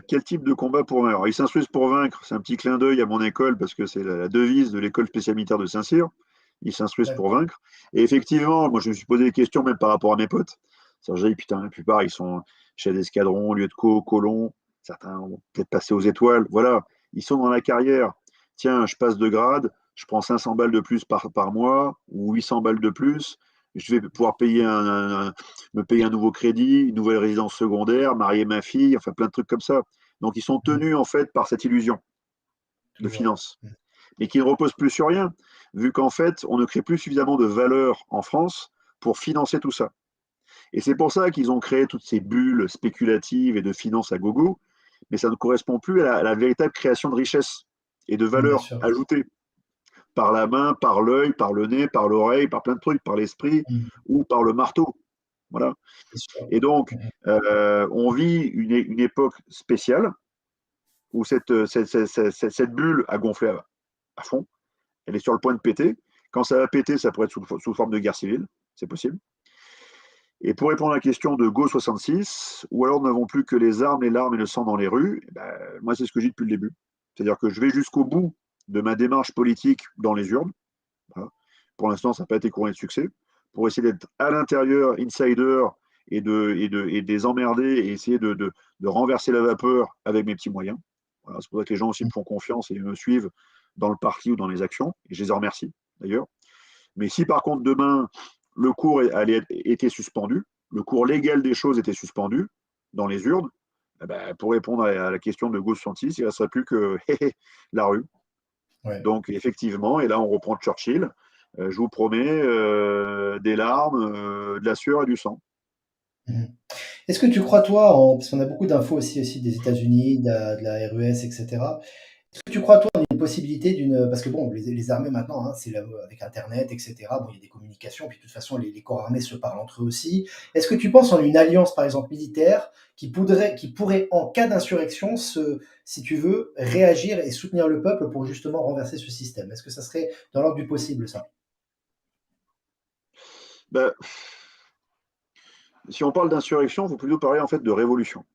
Quel type de combat pour vaincre? Alors, ils s'instruisent pour vaincre. C'est un petit clin d'œil à mon école parce que c'est la devise de l'école spéciale militaire de Saint-Cyr. Ils s'instruisent pour D'accord. vaincre. Et effectivement, moi, je me suis posé des questions même par rapport à mes potes. C'est-à-dire, j'ai dit, putain, la plupart, ils sont chefs d'escadron, lieutenant, colons. Certains ont peut-être passé aux étoiles. Voilà. Ils sont dans la carrière. Tiens, je passe de grade, je prends 500 balles de plus par mois ou 800 balles de plus. Je vais pouvoir me payer un nouveau crédit, une nouvelle résidence secondaire, marier ma fille, enfin plein de trucs comme ça. Donc ils sont Mmh mh. tenus en fait par cette illusion de Toujours. finance, Mmh. mais qui ne repose plus sur rien, vu qu'en fait on ne crée plus suffisamment de valeur en France pour financer tout ça. Et c'est pour ça qu'ils ont créé toutes ces bulles spéculatives et de finance à gogo, mais ça ne correspond plus à la véritable création de richesse et de Mmh, bien valeur sûr. ajoutée par la main, par l'œil, par le nez, par l'oreille, par plein de trucs, par l'esprit Mmh. ou par le marteau. Voilà. Bien sûr. Et donc, Mmh mh. on vit une époque spéciale où cette bulle a gonflé à fond. Elle est sur le point de péter. Quand ça va péter, ça pourrait être sous forme de guerre civile. C'est possible. Et pour répondre à la question de Go 66, ou alors nous n'avons plus que les armes, les larmes et le sang dans les rues, eh ben, moi, c'est ce que je dis depuis le début. C'est-à-dire que je vais jusqu'au bout de ma démarche politique dans les urnes. Voilà. Pour l'instant, ça n'a pas été couronné de succès. Pour essayer d'être à l'intérieur, insider, et de les emmerder et essayer de renverser la vapeur avec mes petits moyens. Voilà, c'est pour ça que les gens aussi me Mmh. font confiance et me suivent dans le parti ou dans les actions. Et je les en remercie. d'ailleurs. Mais si par contre demain, le cours était suspendu, le cours légal des choses était suspendu dans les urnes, eh ben, pour répondre à la question de Gauss Santis, il ne resterait plus que la rue. Ouais. Donc effectivement, et là on reprend Churchill, je vous promets des larmes, de la sueur et du sang. Mmh. Est-ce que tu crois toi parce qu'on a beaucoup d'infos aussi des États-Unis, de la RUS et cetera. Est-ce que tu crois toi en une possibilité parce que bon, les armées maintenant, hein, c'est avec internet et cetera, bon, il y a des communications, puis de toute façon les corps armés se parlent entre eux aussi. Est-ce que tu penses en une alliance, par exemple, militaire qui pourrait en cas d'insurrection si tu veux, réagir et soutenir le peuple pour justement renverser ce système? Est-ce que ça serait dans l'ordre du possible ça? Ben, si on parle d'insurrection, il faut plutôt parler en fait de révolution.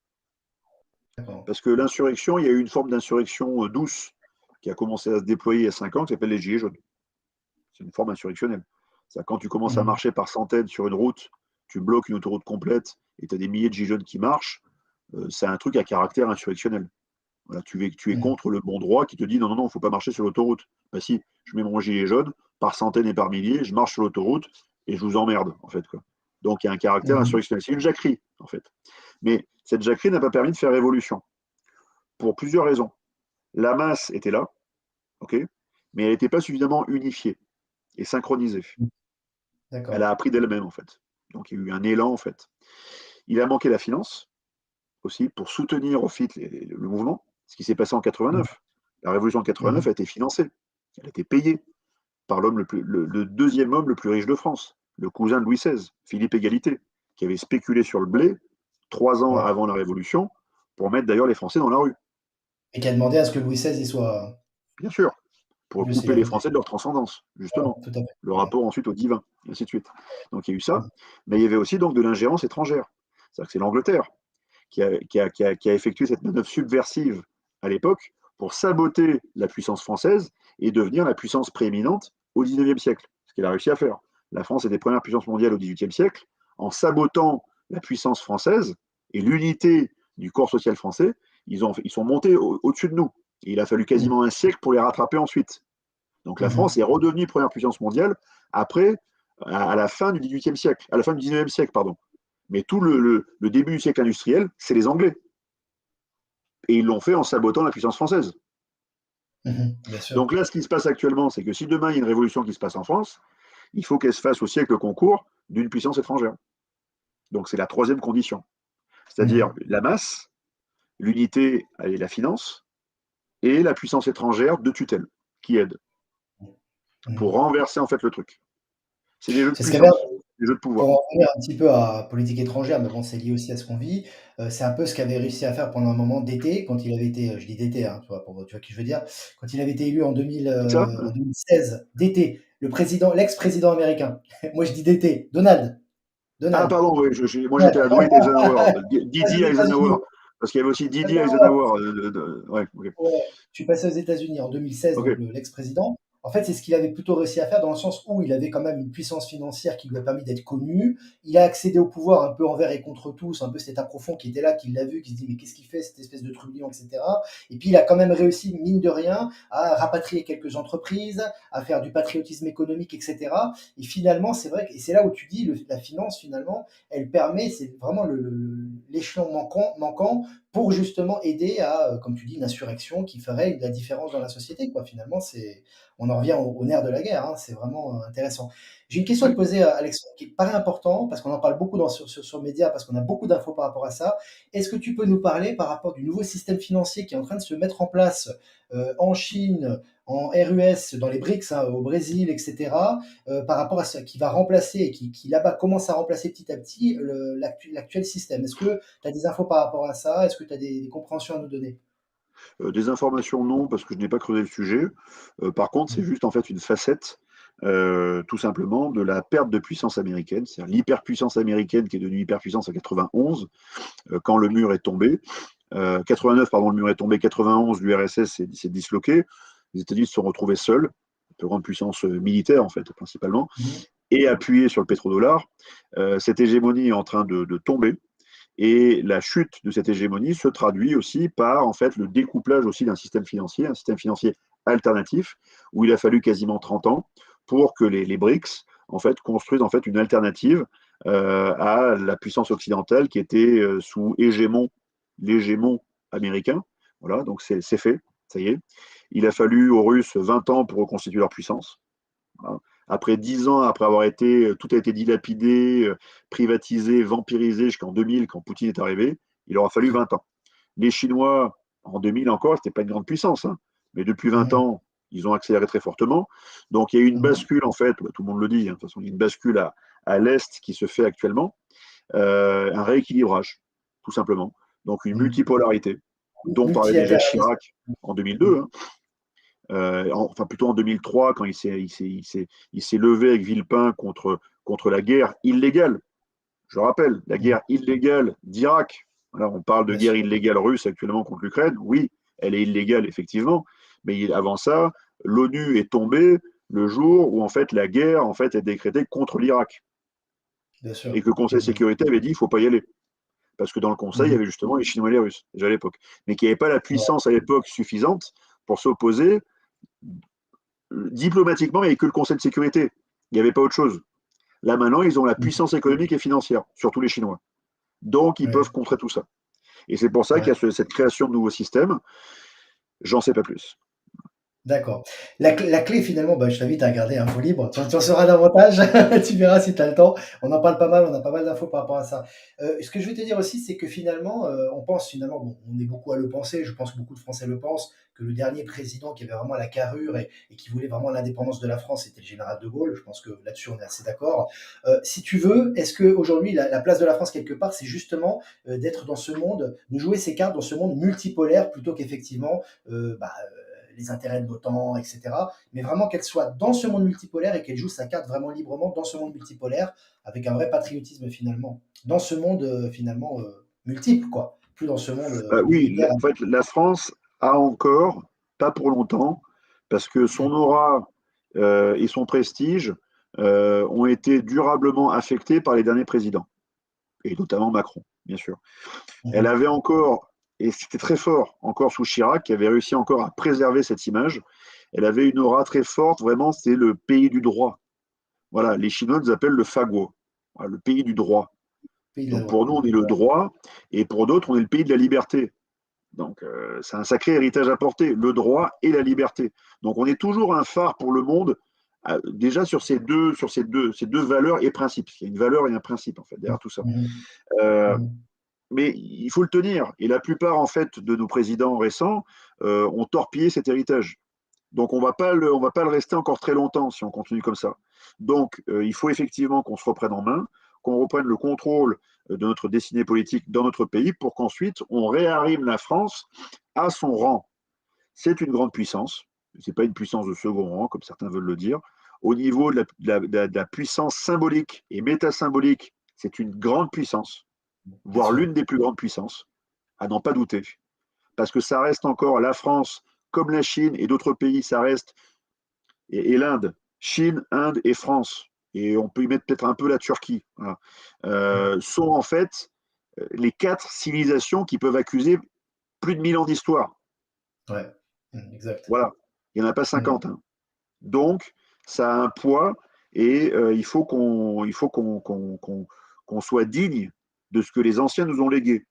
D'accord. Parce que l'insurrection, il y a eu une forme d'insurrection douce qui a commencé à se déployer il y a 5 ans, qui s'appelle les Gilets jaunes. C'est une forme insurrectionnelle. C'est quand tu commences à Mmh. marcher par centaines sur une route, tu bloques une autoroute complète et tu as des milliers de Gilets jaunes qui marchent, c'est un truc à caractère insurrectionnel. Voilà, tu es Mmh. contre le bon droit qui te dit non, non, non, il ne faut pas marcher sur l'autoroute. Ben si, je mets mon gilet jaune, par centaines et par milliers, je marche sur l'autoroute et je vous emmerde, en fait, quoi. Donc il y a un caractère Mmh. insurrectionnel. C'est une jacquerie, en fait. Mais cette jacquerie n'a pas permis de faire révolution, pour plusieurs raisons. La masse était là, ok, mais elle n'était pas suffisamment unifiée et synchronisée. Elle D'accord. a appris d'elle-même, en fait. Donc il y a eu un élan, en fait. Il a manqué la finance aussi pour soutenir au fait le mouvement, ce qui s'est passé en Mmh. 89. La révolution de Mmh. 89 a été financée, elle a été payée par le deuxième homme le plus riche de France, le cousin de Louis XVI, Philippe Égalité, qui avait spéculé sur le blé 3 ans Ouais. avant la Révolution pour mettre d'ailleurs les Français dans la rue, Et qui a demandé à ce que Louis XVI il soit bien sûr, pour Dieu sait couper la les vérité. Français de leur transcendance, Voilà, justement. tout à fait. Le Ouais. rapport ensuite au divin, et ainsi de suite. Donc il y a eu ça, Mmh. mais il y avait aussi donc de l'ingérence étrangère. C'est-à-dire que c'est l'Angleterre qui a effectué cette manœuvre subversive à l'époque pour saboter la puissance française et devenir la puissance prééminente au XIXe siècle. Ce qu'elle a réussi à faire. La France était première puissance mondiale au XVIIIe siècle. En sabotant la puissance française et l'unité du corps social français, ils sont montés au-dessus de nous. Et il a fallu Mmh. quasiment un siècle pour les rattraper ensuite. Donc la France Mmh. est redevenue première puissance mondiale après, à la fin du XVIIIe siècle, à la fin du XIXe siècle, pardon. Mais tout le début du siècle industriel, c'est les Anglais. Et ils l'ont fait en sabotant la puissance française. Mmh. Bien sûr. Donc là, ce qui se passe actuellement, c'est que si demain il y a une révolution qui se passe en France, il faut qu'elle se fasse aussi avec le concours d'une puissance étrangère. Donc c'est la troisième condition. C'est-à-dire Mmh. la masse, l'unité et la finance, et la puissance étrangère de tutelle, qui aide, pour Mmh. renverser en fait le truc. C'est des jeux de C'est ce qu'avait puissance, des jeux de pouvoir. Pour en revenir un petit peu à politique étrangère, mais bon, c'est lié aussi à ce qu'on vit, c'est un peu ce qu'avait réussi à faire pendant un moment d'été, quand il avait été, je dis d'été, hein, tu vois qui je veux dire? Quand il avait été élu C'est ça? en 2016, d'été, l'ex-président américain. Moi, je dis d'été, Ah Donald. pardon, oui, moi Ouais, j'étais à Dwight Eisenhower, aux Didi États-Unis. Eisenhower, parce qu'il y avait aussi Didi Eisenhower. Ouais, ok. Ouais, je suis passé aux États-Unis en 2016, donc Ok. l'ex-président. En fait, c'est ce qu'il avait plutôt réussi à faire dans le sens où il avait quand même une puissance financière qui lui a permis d'être connu. Il a accédé au pouvoir un peu envers et contre tous, un peu cet profond qui était là, qui l'a vu, qui se dit mais qu'est-ce qu'il fait cette espèce de trublion, etc. Et puis il a quand même réussi, mine de rien, à rapatrier quelques entreprises, à faire du patriotisme économique, etc. Et finalement, c'est vrai que et c'est là où tu dis la finance finalement, elle permet, c'est vraiment l'échelon manquant pour justement aider à, comme tu dis, une insurrection qui ferait la différence dans la société, quoi. Finalement, on en revient au nerf de la guerre, hein, c'est vraiment intéressant. J'ai une question à Ouais. te poser, Alexandre, qui paraît important, parce qu'on en parle beaucoup sur Média, parce qu'on a beaucoup d'infos par rapport à ça. Est-ce que tu peux nous parler par rapport du nouveau système financier qui est en train de se mettre en place en Chine, en RUS, dans les BRICS, hein, au Brésil, etc., par rapport à ça, qui va remplacer, et qui là-bas commence à remplacer petit à petit l'actuel système. Est-ce que tu as des infos par rapport à ça? Est-ce que tu as des compréhensions à nous donner? Des informations, non, parce que je n'ai pas creusé le sujet. Par contre, c'est Mmh. juste en fait une facette, tout simplement, de la perte de puissance américaine, c'est-à-dire l'hyperpuissance américaine qui est devenue hyperpuissance en 91, quand le mur est tombé. 89, pardon, le mur est tombé. 91, l'URSS s'est disloqué. Les États-Unis se sont retrouvés seuls, la plus grande puissance militaire, en fait, principalement, Mmh. et appuyés sur le pétrodollar. Cette hégémonie est en train de tomber. Et la chute de cette hégémonie se traduit aussi par en fait le découplage aussi d'un système financier, un système financier alternatif, où il a fallu quasiment 30 ans pour que les BRICS en fait, construisent en fait, une alternative à la puissance occidentale qui était sous l'hégémon américain. Voilà, donc c'est fait, ça y est. Il a fallu aux Russes 20 ans pour reconstituer leur puissance. Voilà. Après 10 ans, après avoir été, tout a été dilapidé, privatisé, vampirisé jusqu'en 2000, quand Poutine est arrivé, il aura fallu 20 ans. Les Chinois, en 2000 encore, c'était pas une grande puissance, hein, mais depuis 20 Mhm. ans, ils ont accéléré très fortement. Donc il y a eu une Mhm. bascule, en fait, tout le monde le dit, hein, de toute façon, il y a une bascule à l'Est qui se fait actuellement, un rééquilibrage, tout simplement. Donc une Mhm. multipolarité, dont parlait déjà Multilatéralisme. Chirac en 2002, Mhm. hein, enfin plutôt en 2003, quand il s'est levé avec Villepin contre la guerre illégale. Je rappelle, la Mhm. guerre illégale d'Irak. Voilà, on parle de Bien guerre sûr. illégale russe actuellement contre l'Ukraine. Oui, elle est illégale, effectivement. Mais avant ça, l'ONU est tombée le jour où en fait la guerre en fait est décrétée contre l'Irak. Bien Et sûr. que le Conseil de Mhm. sécurité avait dit il ne faut pas y aller. Parce que dans le Conseil, il y Mhm. avait justement les Chinois et les Russes, déjà à l'époque. Mais qu'il n'y avait pas la Ouais. puissance à l'époque suffisante pour s'opposer diplomatiquement, il n'y avait que le Conseil de sécurité. Il n'y avait pas autre chose. Là maintenant, ils ont la Mhm. puissance économique et financière, surtout les Chinois. Donc, ils peuvent Ouais. contrer tout ça. Et c'est pour ça qu'il y Ouais. a cette création de nouveaux systèmes. J'en sais pas plus. D'accord. La clé finalement, bah, je t'invite à regarder Info Libre, tu en sauras davantage, tu verras si tu as le temps. On en parle pas mal, on a pas mal d'infos par rapport à ça. Ce que je veux te dire aussi, c'est que finalement, on pense finalement, bon, on est beaucoup à le penser, je pense que beaucoup de Français le pensent, que le dernier président qui avait vraiment la carrure et qui voulait vraiment l'indépendance de la France, c'était le général de Gaulle. Je pense que là-dessus, on est assez d'accord. Si tu veux, est-ce qu'aujourd'hui, la place de la France quelque part, c'est justement d'être dans ce monde, de jouer ses cartes dans ce monde multipolaire plutôt qu'effectivement bah, les intérêts de l'OTAN, etc. Mais vraiment qu'elle soit dans ce monde multipolaire et qu'elle joue sa carte vraiment librement dans ce monde multipolaire avec un vrai patriotisme finalement. Dans ce monde finalement multiple, quoi. Plus dans ce monde Oui, unitaire. en fait, la France a encore, pas pour longtemps, parce que son aura et son prestige ont été durablement affectés par les derniers présidents, et notamment Macron, bien sûr. Elle Mhm. avait encore, et c'était très fort, encore sous Chirac, qui avait réussi encore à préserver cette image, elle avait une aura très forte, vraiment, c'est le pays du droit. Voilà, les Chinois nous appellent le faguo, voilà, le pays du droit. Pays de la Donc loi. pour nous, on est le droit, et pour d'autres, on est le pays de la liberté. Donc c'est un sacré héritage à porter, le droit et la liberté. Donc on est toujours un phare pour le monde, déjà ces deux valeurs et principes. Il y a une valeur et un principe, en fait, derrière tout ça. Mhm. Euh, Mhm. mais il faut le tenir. Et la plupart, en fait, de nos présidents récents ont torpillé cet héritage. Donc on va pas le rester encore très longtemps si on continue comme ça. Donc il faut effectivement qu'on se reprenne en main, qu'on reprenne le contrôle de notre destinée politique dans notre pays pour qu'ensuite on réarrive la France à son rang. C'est une grande puissance, ce n'est pas une puissance de second rang comme certains veulent le dire. Au niveau de la puissance symbolique et métasymbolique, c'est une grande puissance, Bien voire sûr. l'une des plus grandes puissances, à n'en pas douter. Parce que ça reste encore la France, comme la Chine et d'autres pays, ça reste l'Inde, Chine, Inde et France, et on peut y mettre peut-être un peu la Turquie, voilà, sont en fait les quatre civilisations qui peuvent accuser plus de 1000 ans d'histoire. Ouais. Mhm. Exact. Voilà, il n'y en a pas Mhm. 50. Hein. Donc, ça a un poids et il faut qu'on soit digne de ce que les anciens nous ont légué.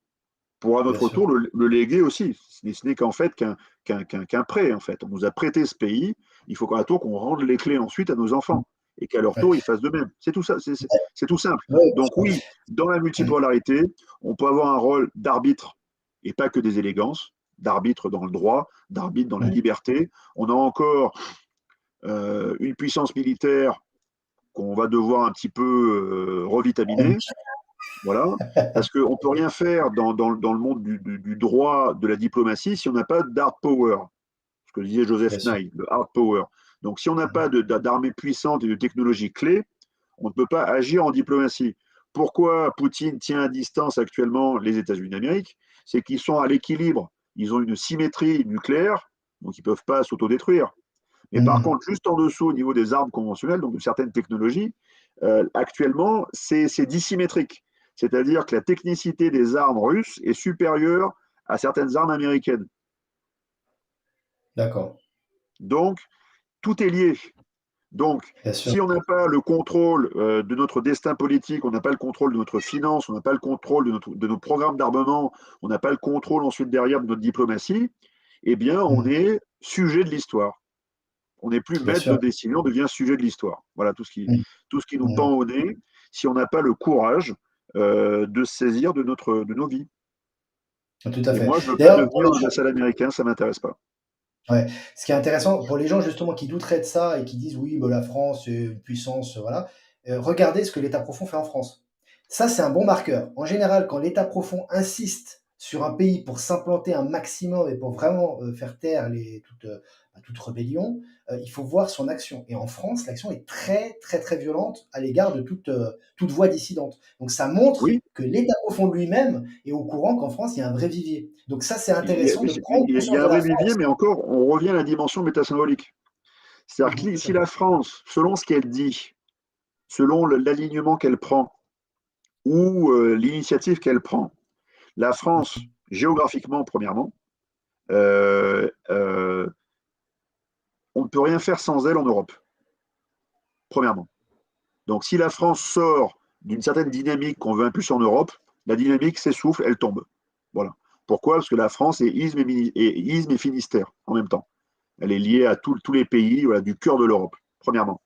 Pour à Bien notre sûr. tour le léguer aussi. Ce n'est qu'en fait qu'un prêt, en fait. On nous a prêté ce pays, il faut qu'à tour qu'on rende les clés ensuite à nos enfants et qu'à leur Ouais. tour, ils fassent de même. C'est tout ça, c'est tout simple. Ouais, Donc oui, dans la mhm. multipolarité, on peut avoir un rôle d'arbitre et pas que des élégances, d'arbitre dans le droit, d'arbitre dans la Mhm. liberté. On a encore une puissance militaire qu'on va devoir un petit peu revitaminer. Voilà, parce qu'on ne peut rien faire dans le monde du droit, de la diplomatie, si on n'a pas d'hard power, ce que disait Bien Joseph sûr. Nye, le hard power. Donc si on n'a pas Mhm. d'armée puissante et de technologie clé, on ne peut pas agir en diplomatie. Pourquoi Poutine tient à distance actuellement les États-Unis d'Amérique? C'est qu'ils sont à l'équilibre, ils ont une symétrie nucléaire, donc ils ne peuvent pas s'autodétruire. Mais par Mhm. contre, juste en dessous, au niveau des armes conventionnelles, donc de certaines technologies, actuellement, c'est dissymétrique. C'est-à-dire que la technicité des armes russes est supérieure à certaines armes américaines. D'accord. Donc, tout est lié. Donc, Bien sûr. si on n'a pas le contrôle de notre destin politique, on n'a pas le contrôle de notre finance, on n'a pas le contrôle de nos programmes d'armement, on n'a pas le contrôle ensuite derrière de notre diplomatie, eh bien, on Mmh. est sujet de l'histoire. On n'est plus Bien maître de sûr. nos décisions, on devient sujet de l'histoire. Voilà Mmh. tout ce qui nous Mmh. pend au nez si on n'a pas le courage de se saisir de nos vies. Tout à Et fait. moi, je ne veux pas D'ailleurs, pour devenir les un gens vassal américain, ça ne m'intéresse pas. ouais, ce qui est intéressant pour les gens justement qui douteraient de ça et qui disent: «Oui, bah, la France, c'est une puissance, voilà», regardez ce que l'État profond fait en France. Ça, c'est un bon marqueur. En général, quand l'État profond insiste sur un pays pour s'implanter un maximum et pour vraiment, faire taire toute rébellion, il faut voir son action et en France, l'action est très, très, très violente à l'égard de toute voix dissidente. Donc ça montre Oui, que l'État profond lui-même est au courant qu'en France, il y a un vrai vivier. Donc ça, c'est intéressant de prendre il y conscience a de un la vrai vivier, France. mais encore, on revient à la dimension métasymbolique. C'est-à-dire Mmh. que C'est si vrai. la France, selon ce qu'elle dit, selon l'alignement qu'elle prend ou l'initiative qu'elle prend, la France, géographiquement, premièrement, euh, euh, on ne peut rien faire sans elle en Europe, premièrement. Donc si la France sort d'une certaine dynamique qu'on veut impulser en Europe, la dynamique s'essouffle, elle tombe. Voilà. Pourquoi? Parce que la France est isthme et Finistère en même temps. Elle est liée à tous les pays, voilà, du cœur de l'Europe, premièrement.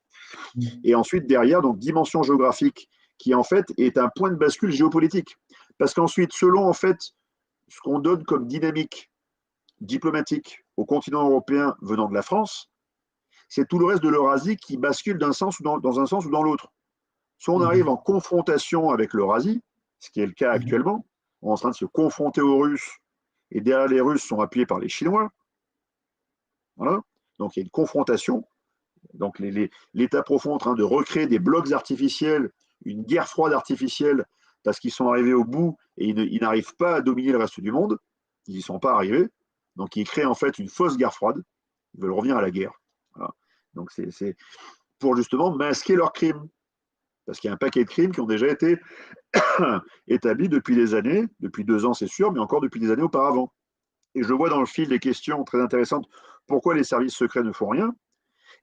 Mmh. Et ensuite, derrière, donc dimension géographique, qui en fait est un point de bascule géopolitique. Parce qu'ensuite, selon en fait ce qu'on donne comme dynamique diplomatique au continent européen venant de la France, c'est tout le reste de l'Eurasie qui bascule d'un sens ou dans un sens ou dans l'autre. Soit on arrive Mmh. en confrontation avec l'Eurasie, ce qui est le cas Mmh. actuellement, on est en train de se confronter aux Russes, et derrière les Russes sont appuyés par les Chinois. Voilà. Donc il y a une confrontation. Donc l'État profond est en train de recréer des blocs artificiels, une guerre froide artificielle, parce qu'ils sont arrivés au bout et ils n'arrivent pas à dominer le reste du monde. Ils n'y sont pas arrivés. Donc ils créent en fait une fausse guerre froide. Ils veulent revenir à la guerre. Voilà. Donc c'est pour justement masquer leurs crimes. Parce qu'il y a un paquet de crimes qui ont déjà été établis depuis des années, depuis 2 ans c'est sûr, mais encore depuis des années auparavant. Et je vois dans le fil des questions très intéressantes pourquoi les services secrets ne font rien.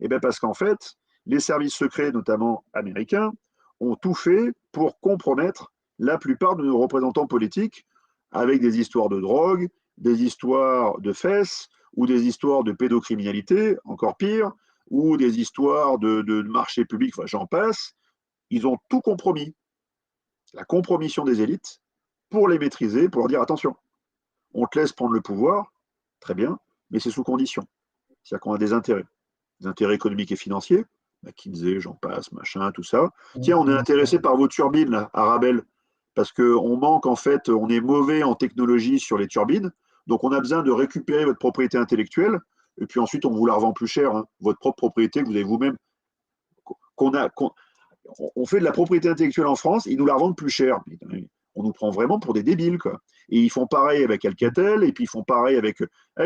Eh bien parce qu'en fait, les services secrets, notamment américains, ont tout fait pour compromettre la plupart de nos représentants politiques avec des histoires de drogue, des histoires de fesses, ou des histoires de pédocriminalité, encore pire, ou des histoires de marché public, enfin j'en passe. Ils ont tout compromis, la compromission des élites, pour les maîtriser, pour leur dire attention, on te laisse prendre le pouvoir, très bien, mais c'est sous condition. C'est-à-dire qu'on a des intérêts économiques et financiers, McKinsey, j'en passe, machin, tout ça. Tiens, on est Mmh. intéressé par vos turbines, là, Arabelle, parce qu'on manque, en fait, on est mauvais en technologie sur les turbines, donc on a besoin de récupérer votre propriété intellectuelle, et puis ensuite on vous la revend plus cher, hein, votre propre propriété que vous avez vous-même, qu'on a, qu'on, on fait de la propriété intellectuelle en France, ils nous la revendent plus cher. On nous prend vraiment pour des débiles, quoi. Et ils font pareil avec Alcatel, et puis ils font pareil avec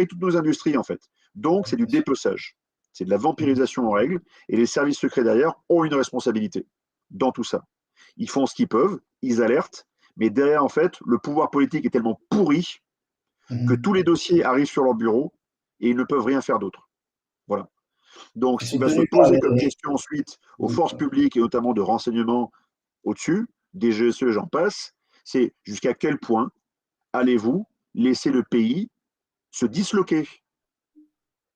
toutes nos industries, en fait. Donc, c'est du Bien sûr. dépeçage. C'est de la Mmh. vampirisation en règle, et les services secrets derrière ont une responsabilité dans tout ça. Ils font ce qu'ils peuvent, ils alertent, mais derrière, en fait, le pouvoir politique est tellement pourri que tous Mmh. les dossiers arrivent sur leur bureau et ils ne peuvent rien faire d'autre. Voilà. Donc, Ils ce qui sont va se tenus par poser comme les question ensuite aux mmh. forces publiques et notamment de renseignement au-dessus, des GSE, j'en passe, c'est jusqu'à quel point allez-vous laisser le pays se disloquer?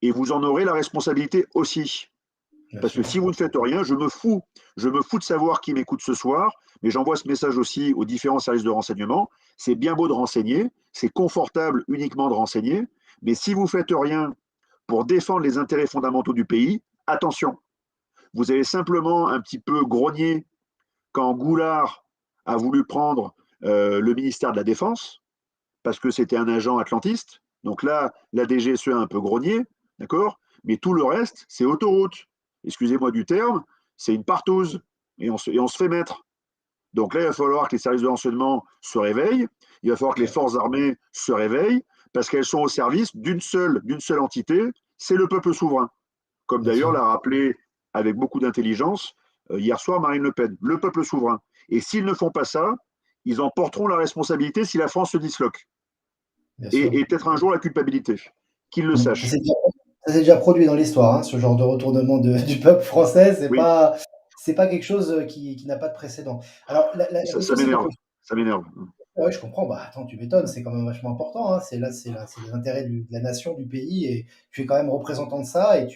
Et vous en aurez la responsabilité aussi. Bien Parce que sûr. si vous ne faites rien, je me fous de savoir qui m'écoute ce soir, mais j'envoie ce message aussi aux différents services de renseignement. C'est bien beau de renseigner, c'est confortable uniquement de renseigner, mais si vous ne faites rien pour défendre les intérêts fondamentaux du pays, attention, vous avez simplement un petit peu grogné quand Goulard a voulu prendre le ministère de la Défense, parce que c'était un agent atlantiste. Donc là, la DGSE a un peu grogné, d'accord? Mais tout le reste, c'est autoroute. Excusez-moi du terme, c'est une partouze. Et on se fait mettre. Donc là, il va falloir que les services de renseignement se réveillent, il va falloir que les Ouais. forces armées se réveillent, parce qu'elles sont au service d'une seule entité, c'est le peuple souverain. Comme Bien d'ailleurs sûr. l'a rappelé avec beaucoup d'intelligence hier soir Marine Le Pen, le peuple souverain. Et s'ils ne font pas ça, ils en porteront la responsabilité si la France se disloque. Bien sûr. Et peut-être un jour la culpabilité. Qu'ils le Mmh. Ça sachent. Ça s'est déjà produit dans l'histoire, hein, ce genre de retournement du peuple français, Oui, c'est pas quelque chose, qui n'a pas de précédent. Alors la ça question c'est de m'énerve. Ça m'énerve. Ouais, je comprends. Bah, attends, tu m'étonnes, c'est quand même vachement important, hein. C'est les intérêts de la nation, du pays et tu es quand même représentant de ça et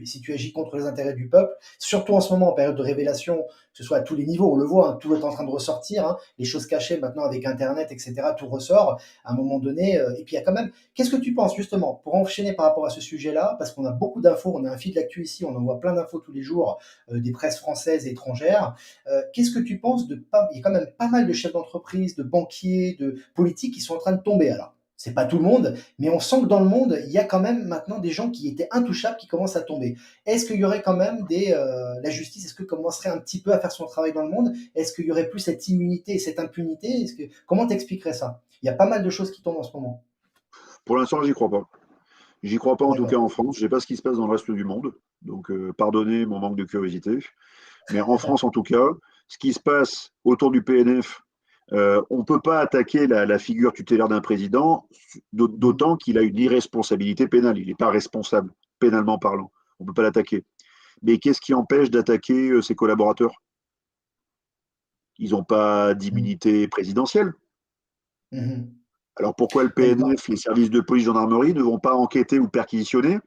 si tu agis contre les intérêts du peuple, surtout en ce moment, en période de révélation, que ce soit à tous les niveaux, on le voit, hein, tout est en train de ressortir, hein, les choses cachées maintenant avec internet et cetera, tout ressort à un moment donné, et puis il y a quand même qu'est-ce que tu penses justement, pour enchaîner par rapport à ce sujet-là, parce qu'on a beaucoup d'infos, on a un fil d'actu ici, on envoie plein d'infos tous les jours, des presses françaises et étrangères. Qu'est-ce que tu penses de pas il y a quand même pas mal de chefs d'entreprise, de banquiers, de politiques qui sont en train de tomber. Alors, c'est pas tout le monde, mais on sent que dans le monde, il y a quand même maintenant des gens qui étaient intouchables qui commencent à tomber. Est-ce qu'il y aurait quand même la justice, est-ce que commencerait un petit peu à faire son travail dans le monde? Est-ce qu'il y aurait plus cette immunité et cette impunité? Comment t'expliquerais ça? Il y a pas mal de choses qui tombent en ce moment. Pour l'instant, j'y crois pas. J'y crois pas en tout cas D'accord. en France. Je sais pas ce qui se passe dans le reste du monde. Donc, pardonnez mon manque de curiosité. Mais en France, en tout cas, ce qui se passe autour du PNF, on ne peut pas attaquer la figure tutélaire d'un président, Mmh. d'autant qu'il a une irresponsabilité pénale. Il n'est pas responsable, pénalement parlant. On ne peut pas l'attaquer. Mais qu'est-ce qui empêche d'attaquer ses collaborateurs? Ils n'ont pas Mmh. d'immunité présidentielle. Mmh. Alors pourquoi le D'accord. PNF, les services de police gendarmerie ne vont pas enquêter ou perquisitionner,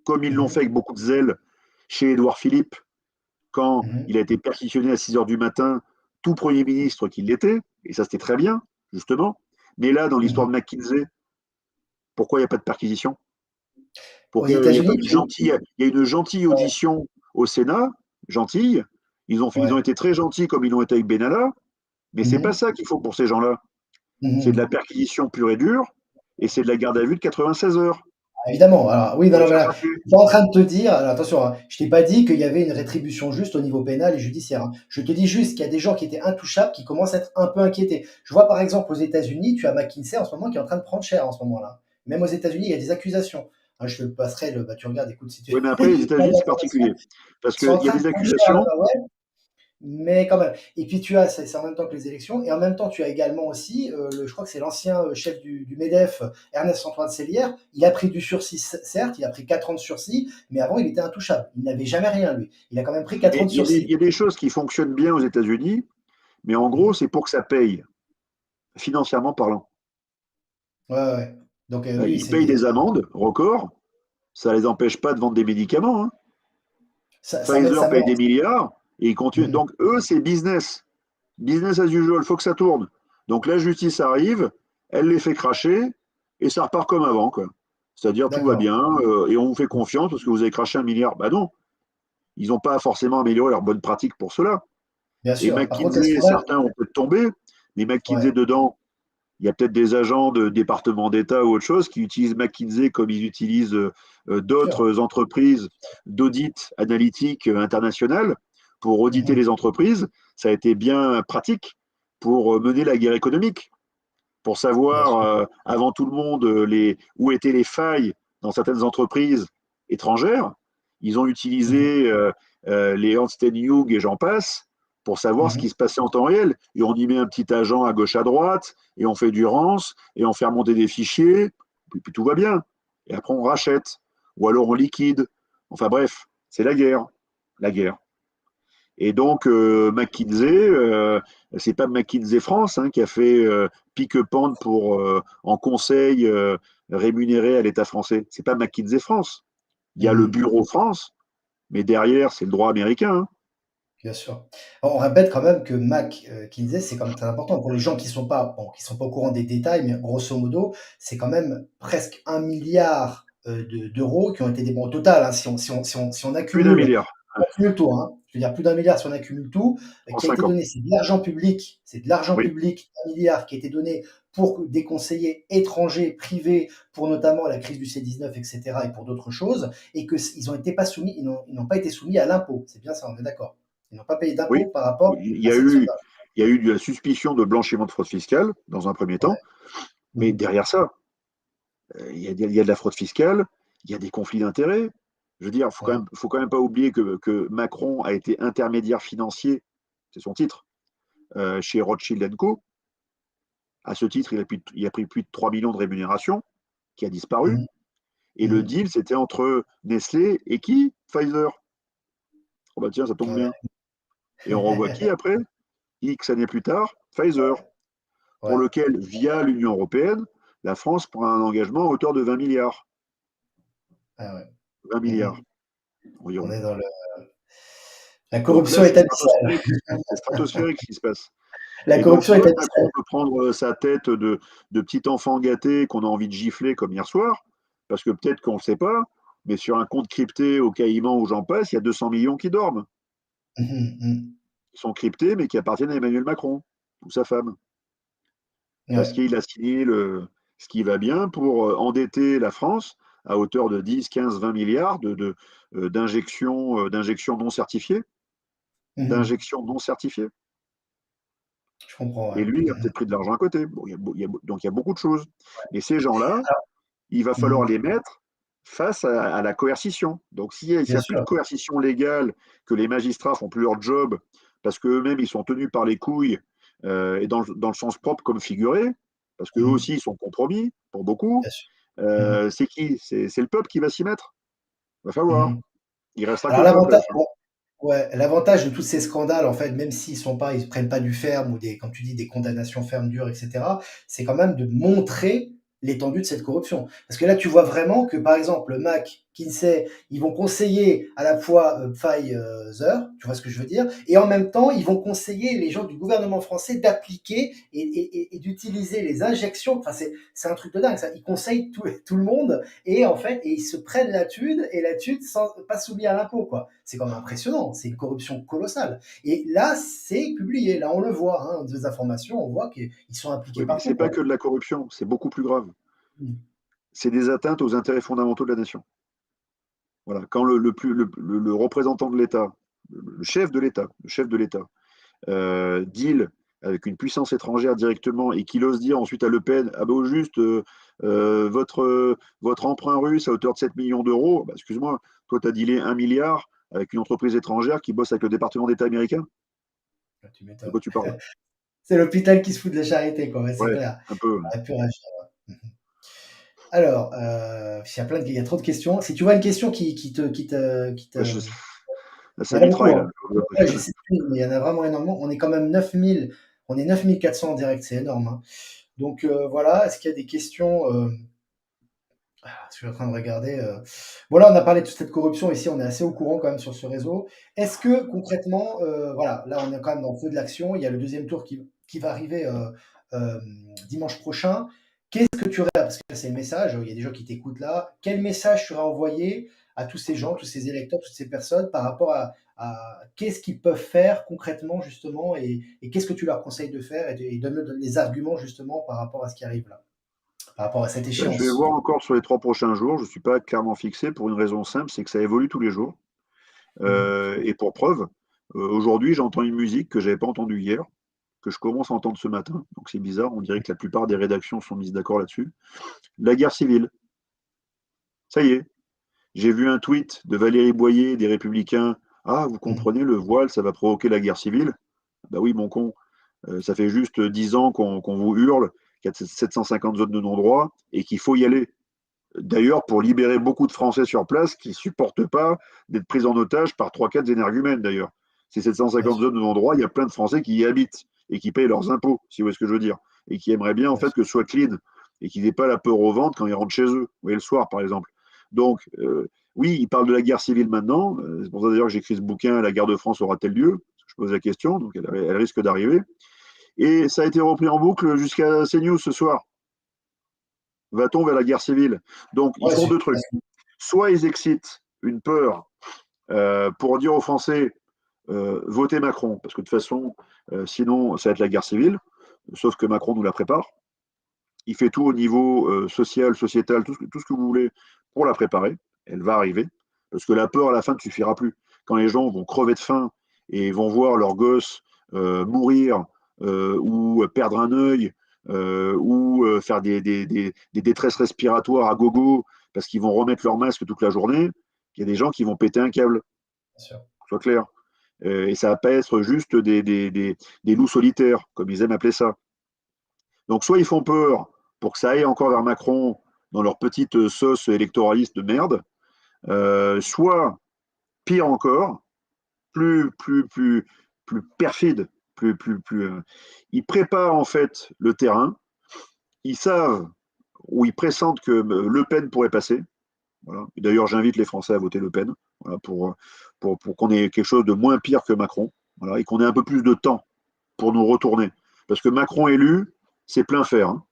comme ils l'ont fait Mmh. avec beaucoup de zèle chez Édouard Philippe, quand Mmh. il a été perquisitionné à 6 heures du matin, tout Premier ministre qu'il l'était, et ça c'était très bien, justement. Mais là, dans l'histoire Mmh. de McKinsey, pourquoi il n'y a pas de perquisition? Aux Pourquoi il n'y a pas États-Unis, une gentille, il y a une gentille ouais, audition au Sénat, gentille. Ils ont ouais. été très gentils comme ils l'ont été avec Benalla, mais c'est pas Mmh. ça qu'il faut pour ces gens-là. C'est de la Mmh. perquisition pure et dure, et c'est de la garde à vue de 96 heures. Évidemment, alors oui, non, On les non, mais cherche là, à tuer. je suis pas en train de te dire alors attention, hein, je t'ai pas dit qu'il y avait une rétribution juste au niveau pénal et judiciaire, hein. Je te dis juste qu'il y a des gens qui étaient intouchables, qui commencent à être un peu inquiétés. Je vois par exemple aux États-Unis, tu as McKinsey en ce moment qui est en train de prendre cher en ce moment-là. Même aux États-Unis, il y a des accusations. Hein, je te passerai le bah, tu regardes, écoute si tu Oui, mais après, les pas États-Unis, c'est d'informations. particulier. Parce Ils sont en qu'il y a train de des prendre cher accusations. là-bas, ouais. Mais quand même. Et puis tu as, c'est en même temps que les élections, et en même temps tu as également aussi, je crois que c'est l'ancien chef du MEDEF, Ernest-Antoine Seillière, il a pris du sursis, certes, il a pris 4 ans de sursis, mais avant il était intouchable. Il n'avait jamais rien lui. Il a quand même pris 4 ans Mais de il sursis. y a des choses qui fonctionnent bien aux États-Unis, mais en gros, Mmh. c'est pour que ça paye, financièrement parlant. Ouais, ouais, ouais. Donc oui, Ils c'est payent des des amendes records, ça ne les empêche pas de vendre des médicaments, hein. Pfizer ça met paye des milliards et ils continuent. mmh. Donc, eux, c'est business. Business as usual, il faut que ça tourne. Donc, la justice arrive, elle les fait cracher et ça repart comme avant, quoi. C'est-à-dire, tout va D'accord. bien et on vous fait confiance parce que vous avez craché 1 milliard. Bah non, ils n'ont pas forcément amélioré leurs bonnes pratiques pour cela. Bien Et sûr. Par contre, il y a le McKinsey, scandale certains ont peut-être tombé, mais McKinsey ouais, dedans, il y a peut-être des agents de département d'État ou autre chose qui utilisent McKinsey comme ils utilisent sûr. d'autres entreprises d'audit analytique internationales pour auditer Mmh. les entreprises. Ça a été bien pratique pour mener la guerre économique, pour Bien savoir sûr. avant tout le monde où étaient les failles dans certaines entreprises étrangères. Ils ont Mmh. utilisé les Ernst Young et j'en passe pour savoir ce qui Mmh. se passait en temps réel. Et on y met un petit agent à gauche à droite, et on fait du rance, et on fait remonter des fichiers, puis tout va bien. Et après on rachète, ou alors on liquide. Enfin bref, c'est la guerre. La guerre. Et donc, McKinsey, c'est pas McKinsey France hein, qui a fait pique-pente pour en conseil rémunéré à l'État français. C'est pas McKinsey France. Il y a le Mmh. bureau France, mais derrière, c'est le droit américain, hein. Bien sûr. On répète quand même que Mac, Kinsey, c'est quand même très important. Pour les gens qui sont pas bon, qui sont pas au courant des détails, mais grosso modo, c'est quand même presque 1 milliard d'euros qui ont été bon, au total, hein, si on Plus d'un accumule milliard, on accumule tout, hein. Je veux dire plus d'1 milliard si on accumule tout, en qui a été 5 ans. donné. C'est de l'argent public, c'est de l'argent Oui, public, 1 milliard qui a été donné pour des conseillers étrangers, privés, pour notamment la crise du C-19 et cetera et pour d'autres choses et que s ils ont été pas soumis ils n'ont pas été soumis à l'impôt. C'est bien ça, on est d'accord? Ils n'ont pas payé oui. d'impôts par rapport Il y à a cette eu, somme-là. il y a eu de la suspicion de blanchiment de fraude fiscale dans un premier Ouais. temps, mais Mmh. derrière ça, il y a de la fraude fiscale, il y a des conflits d'intérêts. Je veux dire, Ouais. faut quand même pas oublier que Macron a été intermédiaire financier, c'est son titre, chez Rothschild Co. À ce titre, il a pris plus de 3 millions de rémunération qui a disparu. Mmh. Et le deal, c'était entre Nestlé et qui? Pfizer. Oh bah tiens, ça tombe Ouais. bien. Et on revoit qui après? X années plus tard, Pfizer, pour Ouais. lequel, via l'Union européenne, la France prend un engagement à hauteur de 20 milliards. Ah ouais. 20 milliards Mhm. On environ. est dans le... La Donc là, corruption c'est est abyssale. stratosphérique. C'est stratosphérique ce qui se passe. La Et donc, corruption est soit abyssale. Macron peut prendre sa tête de petit enfant gâté qu'on a envie de gifler comme hier soir, parce que peut-être qu'on ne sait pas, mais sur un compte crypté au Caïman où j'en passe, il y a 200 millions qui dorment, Mhm, mhm. qui sont cryptés, mais qui appartiennent à Emmanuel Macron ou sa femme, parce Ouais. qu'il a signé ce qui va bien pour endetter la France à hauteur de 10, 15, 20 milliards d'injections non certifiées, Mhm. d'injections non certifiées. Je comprends, ouais. Et lui, il a Mhm. peut-être pris de l'argent à côté. Bon, donc il y a beaucoup de choses. Et ces gens-là, Alors, il va falloir mhm. les mettre face à la coercition. Donc s'il n'y Bien a plus de sûr. coercition légale, que les magistrats font plus leur job, parce qu'eux-mêmes, ils sont tenus par les couilles, et dans le sens propre comme figuré, parce qu'eux Mhm. aussi, ils sont compromis, pour beaucoup, Bien sûr. Mhm. c'est qui? C'est le peuple qui va s'y mettre. Il va falloir. Mhm. Il restera que Alors le peuple à la l'avantage, fin. bon, ouais, l'avantage de tous ces scandales, en fait, même s'ils sont pas, ils prennent pas du ferme ou des, comme tu dis, des condamnations fermes dures, etc., c'est quand même de montrer l'étendue de cette corruption. Parce que là, tu vois vraiment que, par exemple, le MAC, Kinsey, ils vont conseiller à la fois Pfizer, tu vois ce que je veux dire, et en même temps, ils vont conseiller les gens du gouvernement français d'appliquer et d'utiliser les injections. Enfin, c'est un truc de dingue, ça. Ils conseillent tout le monde et en fait, et ils se prennent la thune et la thune sans pas soumis à l'impôt, quoi. C'est quand même impressionnant, c'est une corruption colossale. Et là, c'est publié, là on le voit, hein, des informations, on voit qu'ils sont impliqués Oui, mais partout, c'est pas quoi. que de la corruption, c'est beaucoup plus grave. Mm. C'est des atteintes aux intérêts fondamentaux de la nation. Voilà. Quand le représentant de l'État, le chef de l'État, deal avec une puissance étrangère directement et qu'il ose dire ensuite à Le Pen, ah ben au juste, votre emprunt russe à hauteur de 7 millions d'euros, bah, excuse-moi, toi tu as dealé 1 milliard avec une entreprise étrangère qui bosse avec le département d'État américain. Ah, tu De m'étonnes. quoi tu parles? C'est l'hôpital qui se fout de la charité, quoi, ouais, c'est Ouais, clair. un peu. On aurait pu réagir, ouais. Mhm. Alors, il y a trop de questions. Si tu vois une question Là, ça il y en a beaucoup, mitraille, hein. là. Je dois Ouais, préciser. j'essaie de suivre, mais il y en a vraiment énormément. On est quand même 9000, on est 9400 en direct, c'est énorme, hein. Donc, voilà, est-ce qu'il y a des questions? Je suis en train de regarder. Voilà, on a parlé de toute cette corruption ici, on est assez au courant quand même sur ce réseau. Est-ce que concrètement, voilà, là on est quand même dans le feu de l'action, il y a le deuxième tour qui va arriver dimanche prochain. Qu'est-ce que tu aurais, parce que c'est le message, il y a des gens qui t'écoutent là, quel message tu aurais envoyé à tous ces gens, tous ces électeurs, toutes ces personnes par rapport à qu'est-ce qu'ils peuvent faire concrètement justement et qu'est-ce que tu leur conseilles de faire et donne les arguments justement par rapport à ce qui arrive là, par rapport à cette Ben, je vais échéance. voir encore sur les 3 prochains jours. Je ne suis pas clairement fixé pour une raison simple, c'est que ça évolue tous les jours. Mhm. Et pour preuve, aujourd'hui, j'entends une musique que je n'avais pas entendue hier, que je commence à entendre ce matin. Donc c'est bizarre, on dirait que la plupart des rédactions sont mises d'accord là-dessus. La guerre civile. Ça y est. J'ai vu un tweet de Valérie Boyer, des Républicains. Ah, vous Mhm. comprenez, le voile, ça va provoquer la guerre civile. Bah oui, mon con. Ça fait juste 10 ans qu'on vous hurle qu'il y a 750 zones de non-droit et qu'il faut y aller. D'ailleurs, pour libérer beaucoup de Français sur place qui ne supportent pas d'être pris en otage par 3-4 énergumènes, d'ailleurs. Ces Bien 750 sûr, zones de non-droit, il y a plein de Français qui y habitent et qui payent leurs impôts, si vous voyez ce que je veux dire, et qui aimeraient bien, en bien fait, sûr. que ce soit clean et qu'ils n'aient pas la peur au ventre quand ils rentrent chez eux, vous voyez, le soir, par exemple. Donc, oui, il parle de la guerre civile maintenant. C'est pour ça, d'ailleurs, que j'écris ce bouquin, La guerre de France aura-t-elle lieu? Je pose la question, donc elle risque d'arriver. Et ça a été repris en boucle jusqu'à CNews ce soir. Va-t-on vers la guerre civile? Donc, ils Ouais, font super. deux trucs. Soit ils excitent une peur pour dire aux Français votez Macron, parce que de toute façon, sinon, ça va être la guerre civile, sauf que Macron nous la prépare. Il fait tout au niveau social, sociétal, tout ce que vous voulez pour la préparer. Elle va arriver, parce que la peur à la fin ne suffira plus. Quand les gens vont crever de faim et vont voir leurs gosses mourir ou perdre un œil ou faire des détresses respiratoires à gogo parce qu'ils vont remettre leur masque toute la journée, il y a des gens qui vont péter un câble, Bien sûr. soit clair. Et ça va pas être juste des loups solitaires, comme ils aiment appeler ça. Donc soit ils font peur pour que ça aille encore vers Macron dans leur petite sauce électoraliste de merde, soit, pire encore, plus perfide, ils préparent en fait le terrain, ils savent ou ils pressentent que Le Pen pourrait passer. Voilà. D'ailleurs, j'invite les Français à voter Le Pen, voilà, pour qu'on ait quelque chose de moins pire que Macron, voilà, et qu'on ait un peu plus de temps pour nous retourner. Parce que Macron élu, c'est plein fer. Hein.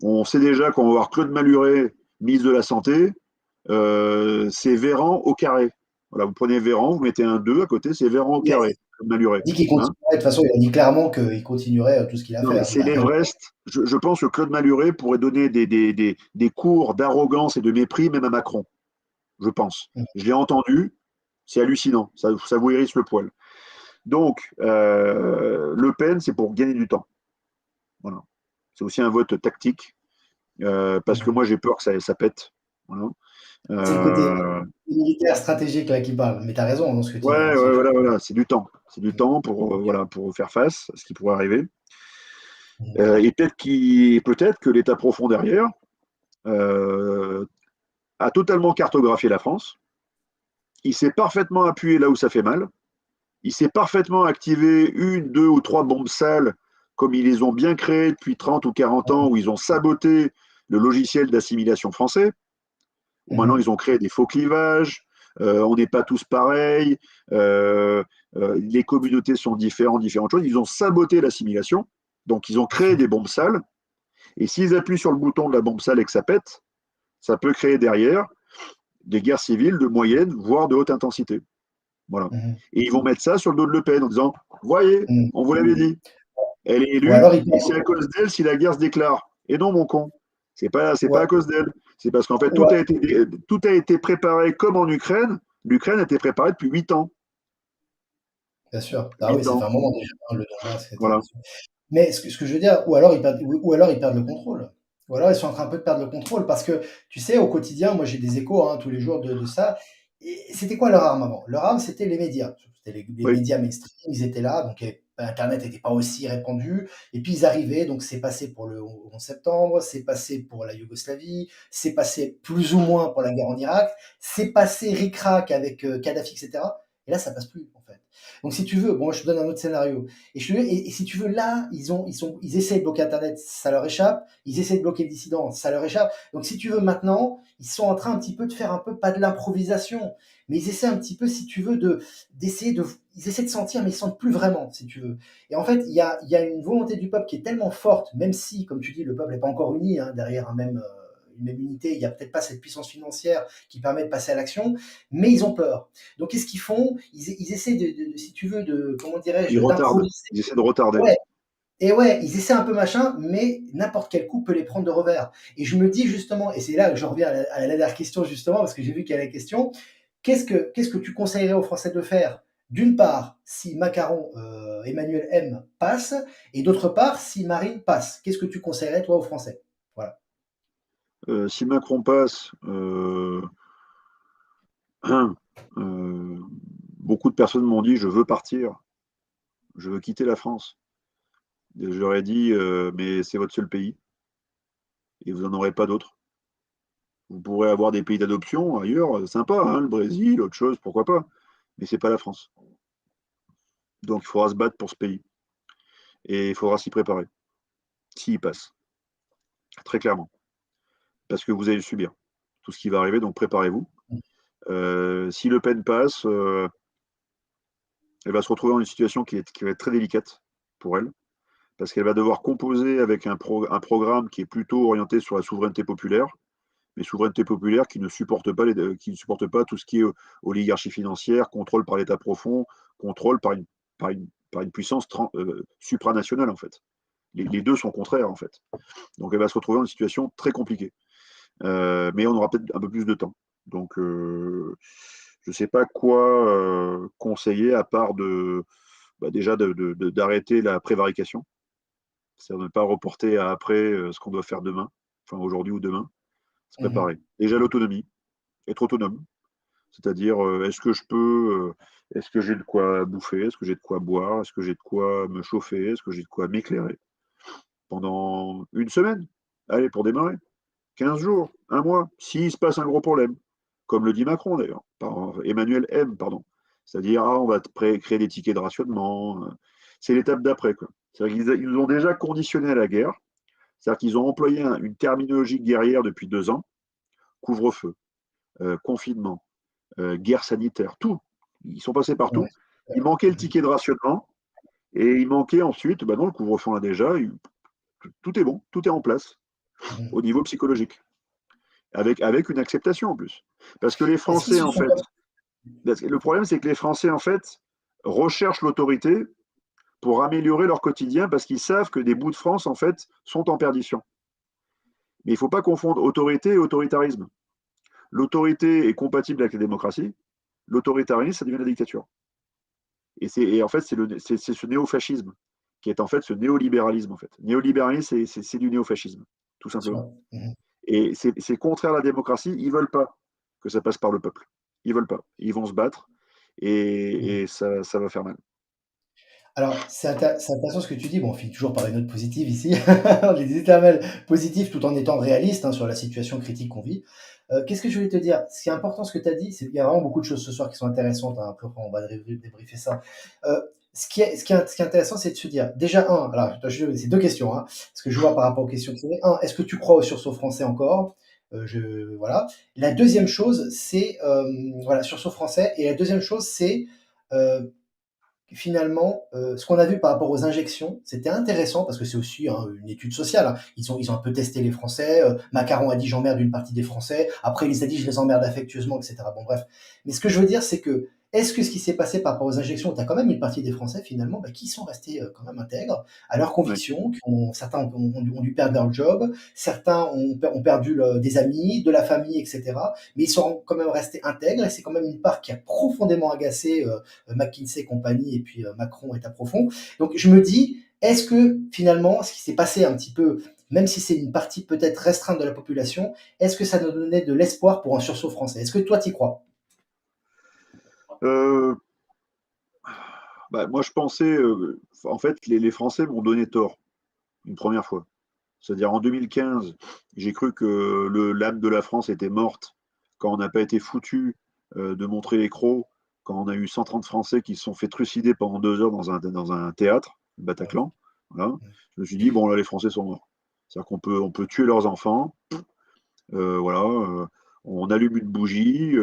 On sait déjà qu'on va avoir Claude Malhuret, ministre de la Santé, c'est Véran au carré. Voilà, vous prenez Véran, vous mettez un 2 à côté, c'est Véran au Il a carré, comme Malhuret. dit qu'il Hein. continuerait, de toute façon, il a dit clairement qu'il continuerait tout ce qu'il a Non, fait. mais Hein. Il c'est a rien. l'Everest. Je pense que Claude Malhuret pourrait donner des cours d'arrogance et de mépris même à Macron. Je pense. Je l'ai entendu, c'est hallucinant. Ça vous hérisse le poil. Donc, Le Pen, c'est pour gagner du temps. Voilà. C'est aussi un vote tactique, parce que moi, j'ai peur que ça pète. Voilà. C'est le côté Euh, militaire stratégique là qui parle. Mais tu as raison dans ce que tu dis. Hein, ouais, c'est ouais, juste. voilà. C'est du temps. C'est du temps pour, voilà, pour faire face à ce qui pourrait arriver. Et peut-être que l'État profond derrière euh, a totalement cartographié la France. Il s'est parfaitement appuyé là où ça fait mal. Il s'est parfaitement activé une, deux ou trois bombes sales, comme ils les ont bien créées depuis 30 ou 40 ans, où ils ont saboté le logiciel d'assimilation français, où maintenant ils ont créé des faux clivages, on n'est pas tous pareils, les communautés sont différentes choses. Ils ont saboté l'assimilation, donc ils ont créé des bombes sales, et s'ils appuient sur le bouton de la bombe sale et que ça pète, ça peut créer derrière des guerres civiles de moyenne, voire de haute intensité. Voilà. Et ils vont mettre ça sur le dos de Le Pen en disant, voyez, on vous l'avait dit, elle est Ou élue, alors il et c'est à cause d'elle si la guerre se déclare. Et non, mon con, c'est pas à cause d'elle. C'est parce qu'en fait, tout a été préparé comme en Ukraine. L'Ukraine a été préparée depuis 8 ans. bien sûr. Ah oui, 8 ça fait ans. un moment déjà, hein, le Donbass, etc. Voilà. Mais ce que je veux dire, ou alors ils perdent le contrôle. Ou alors ils sont en train un peu de perdre le contrôle parce que, tu sais, au quotidien, moi j'ai des échos tous les jours de ça. Et c'était quoi leur arme avant? Leur arme, c'était les médias. C'était les Oui. médias mainstream, ils étaient là, donc Internet n'était pas aussi répandu. Et puis ils arrivaient, donc c'est passé pour le 11 septembre, c'est passé pour la Yougoslavie, c'est passé plus ou moins pour la guerre en Irak, c'est passé ric-rac avec Kadhafi, etc. Et là, ça passe plus, en fait. Donc si tu veux, bon, je te donne un autre scénario. Et si tu veux, là, ils essaient de bloquer Internet, ça leur échappe. Ils essaient de bloquer le dissident, ça leur échappe. Donc, si tu veux, maintenant, ils sont en train un petit peu de faire un peu, pas de l'improvisation, mais ils essaient un petit peu, si tu veux, ils essaient de sentir, mais ils sentent plus vraiment, si tu veux. Et en fait, il y a une volonté du peuple qui est tellement forte, même si, comme tu dis, le peuple n'est pas encore uni derrière une même unité, il n'y a peut-être pas cette puissance financière qui permet de passer à l'action, mais ils ont peur. Donc, qu'est-ce qu'ils font ils essaient si tu veux, comment Ils dirais-je, retardent. d'improviser. Ils essaient de retarder. Ouais. Et ouais, ils essaient un peu machin, mais n'importe quel coup peut les prendre de revers. Et je me dis justement, et c'est là que je reviens à la dernière question justement, parce que j'ai vu qu'il y a la question, qu'est-ce que tu conseillerais aux Français de faire? D'une part, si Macron, Emmanuel M passe, et d'autre part, si Marine passe. Qu'est-ce que tu conseillerais toi aux Français? Voilà. Si Macron passe, euh, beaucoup de personnes m'ont dit, je veux partir, je veux quitter la France. Et je leur ai dit, mais c'est votre seul pays, et vous n'en aurez pas d'autres. Vous pourrez avoir des pays d'adoption ailleurs, sympa, hein, le Brésil, autre chose, pourquoi pas. Mais c'est pas la France. Donc il faudra se battre pour ce pays. Et il faudra s'y préparer. S'il passe. Très clairement. Parce que vous allez le subir. Tout ce qui va arriver, donc préparez-vous. Si Le Pen passe, elle va se retrouver dans une situation qui va être très délicate pour elle. Parce qu'elle va devoir composer avec un programme qui est plutôt orienté sur la souveraineté populaire, mais souveraineté populaire qui ne supporte pas tout ce qui est oligarchie financière, contrôle par l'État profond, contrôle par une puissance supranationale, en fait. Les deux sont contraires, en fait. Donc elle va se retrouver dans une situation très compliquée. Mais on aura peut-être un peu plus de temps. Donc je ne sais pas quoi conseiller à part déjà d'arrêter la prévarication, c'est-à-dire de ne pas reporter à après ce qu'on doit faire demain, enfin aujourd'hui ou demain, se Mhm. préparer. Déjà l'autonomie, être autonome, c'est-à-dire est-ce que j'ai de quoi bouffer, est-ce que j'ai de quoi boire, est-ce que j'ai de quoi me chauffer, est-ce que j'ai de quoi m'éclairer pendant une semaine, allez, pour démarrer. 15 jours, un mois, s'il se passe un gros problème, comme le dit Macron d'ailleurs, Emmanuel M, pardon. C'est-à-dire, on va créer des tickets de rationnement. C'est l'étape d'après, quoi. C'est-à-dire qu'ils nous ont déjà conditionnés à la guerre. C'est-à-dire qu'ils ont employé une terminologie guerrière depuis 2 ans. Couvre-feu, confinement, guerre sanitaire, tout. Ils sont passés Ouais. partout. Il manquait le ticket de rationnement et il manquait ensuite, non, le couvre-feu là déjà, tout est bon, tout est en place Mhm. au niveau psychologique, avec une acceptation en plus. Parce que les Est-ce qu'ils Français, se en sont fait, le problème, c'est que les Français, en fait, recherchent l'autorité pour améliorer leur quotidien parce qu'ils savent que des bouts de France, en fait, sont en perdition. Mais il ne faut pas confondre autorité et autoritarisme. L'autorité est compatible avec la démocratie, l'autoritarisme, ça devient la dictature. Et en fait, c'est ce néofascisme qui est en fait ce néolibéralisme. En fait. Néolibéralisme, c'est du néofascisme, tout Bien simplement. sûr. Mhm. Et c'est contraire à la démocratie. Ils ne veulent pas que ça passe par le peuple. Ils ne veulent pas. Ils vont se battre Mhm. et ça va faire mal. Alors, c'est intéressant ce que tu dis. Bon, on finit toujours par une note positive ici. On est des éternels positifs tout en étant réalistes hein, sur la situation critique qu'on vit. Qu'est-ce que je voulais te dire? Ce qui est important, ce que tu as dit, c'est qu'il y a vraiment beaucoup de choses ce soir qui sont intéressantes. Hein, après, on va débriefer ça. Ce qui est intéressant, c'est de se dire, déjà, alors, c'est deux questions, hein, parce que je vois par rapport aux questions que c'est. Un, est-ce que tu crois au sursaut français encore? Voilà. La deuxième chose, c'est, voilà, sursaut français. Et la deuxième chose, c'est, euh, finalement, ce qu'on a vu par rapport aux injections, c'était intéressant parce que c'est aussi hein, une étude sociale. Hein. Ils ont un peu testé les Français. Macron a dit j'emmerde une partie des Français. Après, il les a dit je les emmerde affectueusement, etc. Bon, bref. Mais ce que je veux dire, c'est que est-ce que ce qui s'est passé par rapport aux injections, tu as quand même une partie des Français finalement qui sont restés quand même intègres à leurs Ouais. convictions, certains ont dû perdre leur job, certains ont perdu des amis, de la famille, etc. Mais ils sont quand même restés intègres et c'est quand même une part qui a profondément agacé McKinsey et compagnie, et puis Macron est à profond. Donc je me dis, est-ce que finalement, ce qui s'est passé un petit peu, même si c'est une partie peut-être restreinte de la population, est-ce que ça nous donnait de l'espoir pour un sursaut français? Est-ce que toi, t'y crois? Euh, Moi, je pensais, en fait, les Français m'ont donné tort une première fois. C'est-à-dire en 2015, j'ai cru que l'âme de la France était morte quand on n'a pas été foutu de montrer les crocs, quand on a eu 130 Français qui se sont fait trucider pendant 2 heures dans un théâtre, le Ouais. Bataclan. Voilà. Je me suis dit, bon, là, les Français sont morts. C'est-à-dire on peut tuer leurs enfants, voilà, on allume une bougie,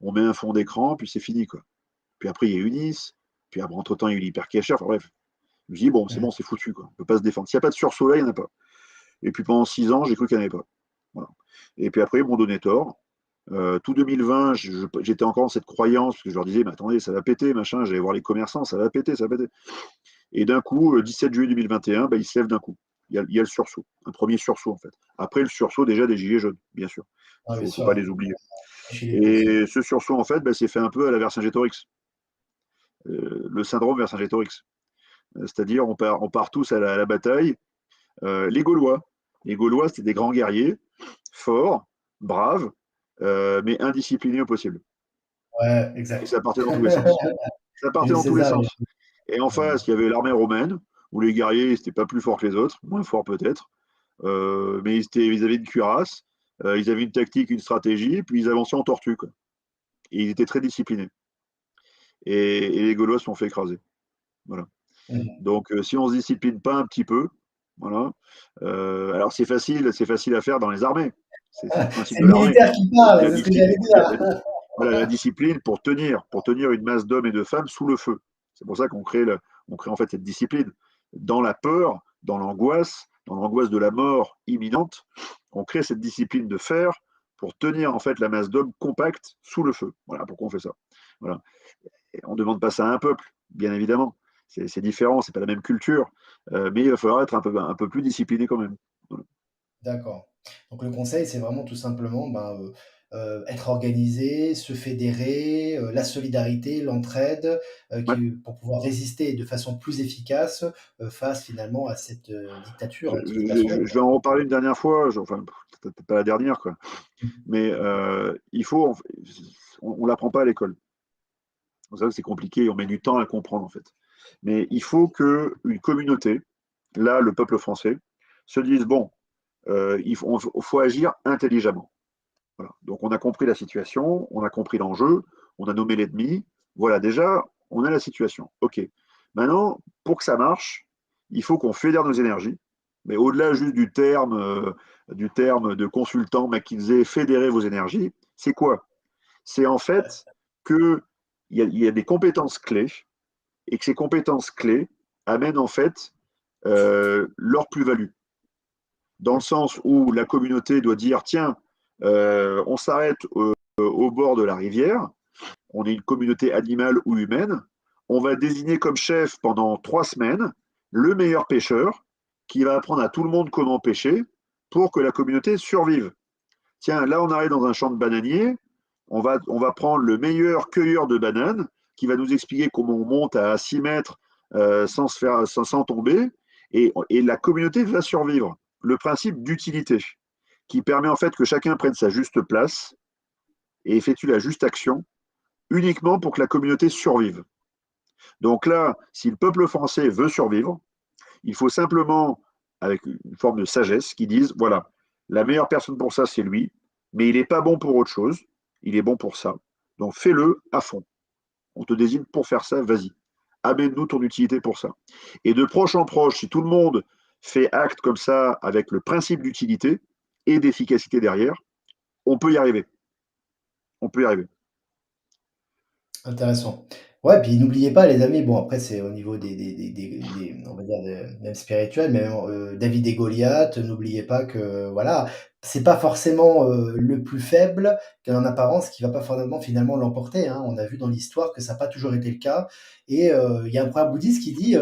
on met un fond d'écran, puis c'est fini, quoi. Puis après, il y a eu Nice, puis après, entre-temps, il y a eu l'hypercacher, enfin bref. Je me suis dit, bon, c'est bon, c'est foutu, quoi. On ne peut pas se défendre. S'il n'y a pas de sursaut là, il n'y en a pas. Et puis pendant 6 ans, j'ai cru qu'il n'y en avait pas. Voilà. Et puis après, ils m'ont donné tort. Tout 2020, j'étais encore dans cette croyance, parce que je leur disais, mais attendez, ça va péter, machin, j'allais voir les commerçants, ça va péter, ça va péter. Et d'un coup, 17 juillet 2021, il se lève d'un coup. Il y a le sursaut, un premier sursaut en fait. Après le sursaut déjà des gilets jaunes, bien sûr. Ah, bien Faut sûr, pas ouais. les oublier. Chez les bouses. Et ce sursaut, en fait, s'est fait un peu à la Vercingétorix, le syndrome Vercingétorix. C'est-à-dire, on part tous à la bataille. Les Gaulois. Les Gaulois, c'était des grands guerriers, forts, braves, mais indisciplinés au possible. Ouais, Et exact. ça partait dans tous les sens. Ça partait Jules dans tous les César, sens. Et en ouais. face, il y avait l'armée romaine, où les guerriers, n'étaient pas plus forts que les autres, moins forts peut-être, mais ils avaient une cuirasse, ils avaient une tactique, une stratégie, puis ils avançaient en tortue. Quoi. Et ils étaient très disciplinés. Et les Gaulois se sont fait écraser. Voilà. Mhm. Donc, si on ne se discipline pas un petit peu, voilà. Alors, c'est facile à faire dans les armées. C'est le principe C'est de le l'armée. militaire qui parle, La, c'est ce que j'allais discipline, dire. voilà, la discipline pour tenir une masse d'hommes et de femmes sous le feu. C'est pour ça on crée en fait cette discipline. Dans la peur, dans l'angoisse de la mort imminente, on crée cette discipline de fer pour tenir en fait la masse d'hommes compacte sous le feu. Voilà pourquoi on fait ça. Voilà. Et on ne demande pas ça à un peuple, bien évidemment. C'est différent, c'est pas la même culture, mais il va falloir être un peu plus discipliné quand même. Voilà. D'accord. Donc le conseil, c'est vraiment tout simplement, être organisé, se fédérer, la solidarité, l'entraide, Ouais. pour pouvoir résister de façon plus efficace, face finalement à cette, dictature, hein, qui est face Je vais en reparler une dernière fois, enfin, peut-être pas la dernière, quoi. Mais on l'apprend pas à l'école. C'est ça que c'est compliqué, on met du temps à comprendre en fait. Mais il faut que une communauté, là le peuple français, se dise bon, faut agir intelligemment. Voilà. Donc on a compris la situation, on a compris l'enjeu, on a nommé l'ennemi. Voilà, déjà, on a la situation. OK. Maintenant, pour que ça marche, il faut qu'on fédère nos énergies. Mais au-delà juste du terme de consultant McKinsey, fédérer vos énergies, c'est quoi? C'est en fait qu'il y a des compétences clés et que ces compétences clés amènent en fait leur plus-value. Dans le sens où la communauté doit dire, tiens, on s'arrête au bord de la rivière, on est une communauté animale ou humaine, on va désigner comme chef pendant 3 semaines le meilleur pêcheur qui va apprendre à tout le monde comment pêcher pour que la communauté survive. Tiens, là on arrive dans un champ de bananiers, on va prendre le meilleur cueilleur de bananes qui va nous expliquer comment on monte à 6 mètres sans tomber, et la communauté va survivre. Le principe d'utilité qui permet en fait que chacun prenne sa juste place et effectue la juste action uniquement pour que la communauté survive. Donc là, si le peuple français veut survivre, il faut simplement, avec une forme de sagesse, qui dise, voilà, la meilleure personne pour ça, c'est lui, mais il n'est pas bon pour autre chose, il est bon pour ça. Donc fais-le à fond. On te désigne pour faire ça, vas-y. Amène-nous ton utilité pour ça. Et de proche en proche, si tout le monde fait acte comme ça, avec le principe d'utilité et d'efficacité derrière, on peut y arriver. On peut y arriver. Intéressant. Ouais, puis n'oubliez pas les amis, bon après c'est au niveau des on va dire même spirituel, mais David et Goliath, n'oubliez pas que voilà, c'est pas forcément, le plus faible qu'en apparence qui va pas forcément finalement l'emporter, hein. On a vu dans l'histoire que ça a pas toujours été le cas et il y a un proverbe bouddhiste qui dit,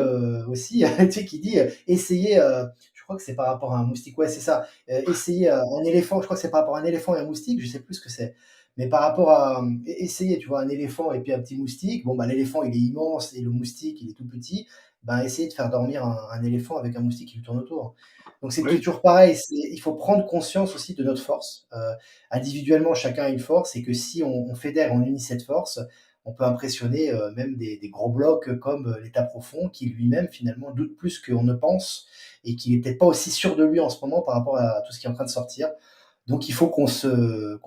aussi, tu sais, qui dit, essayez, je crois que c'est par rapport à un moustique, ouais c'est ça, essayez, un éléphant, je crois que c'est par rapport à un éléphant et un moustique, je sais plus ce que c'est. Mais par rapport à essayer, tu vois, un éléphant et puis un petit moustique, bon, bah, l'éléphant, il est immense et le moustique, il est tout petit. Ben, essayer de faire dormir un éléphant avec un moustique qui lui tourne autour. Donc c'est Oui, toujours pareil, il faut prendre conscience aussi de notre force. Individuellement, chacun a une force et que si on fédère, on unit cette force, on peut impressionner même des gros blocs comme l'État profond qui lui-même finalement doute plus qu'on ne pense et qui n'est peut-être pas aussi sûr de lui en ce moment par rapport à tout ce qui est en train de sortir. Donc il faut qu'on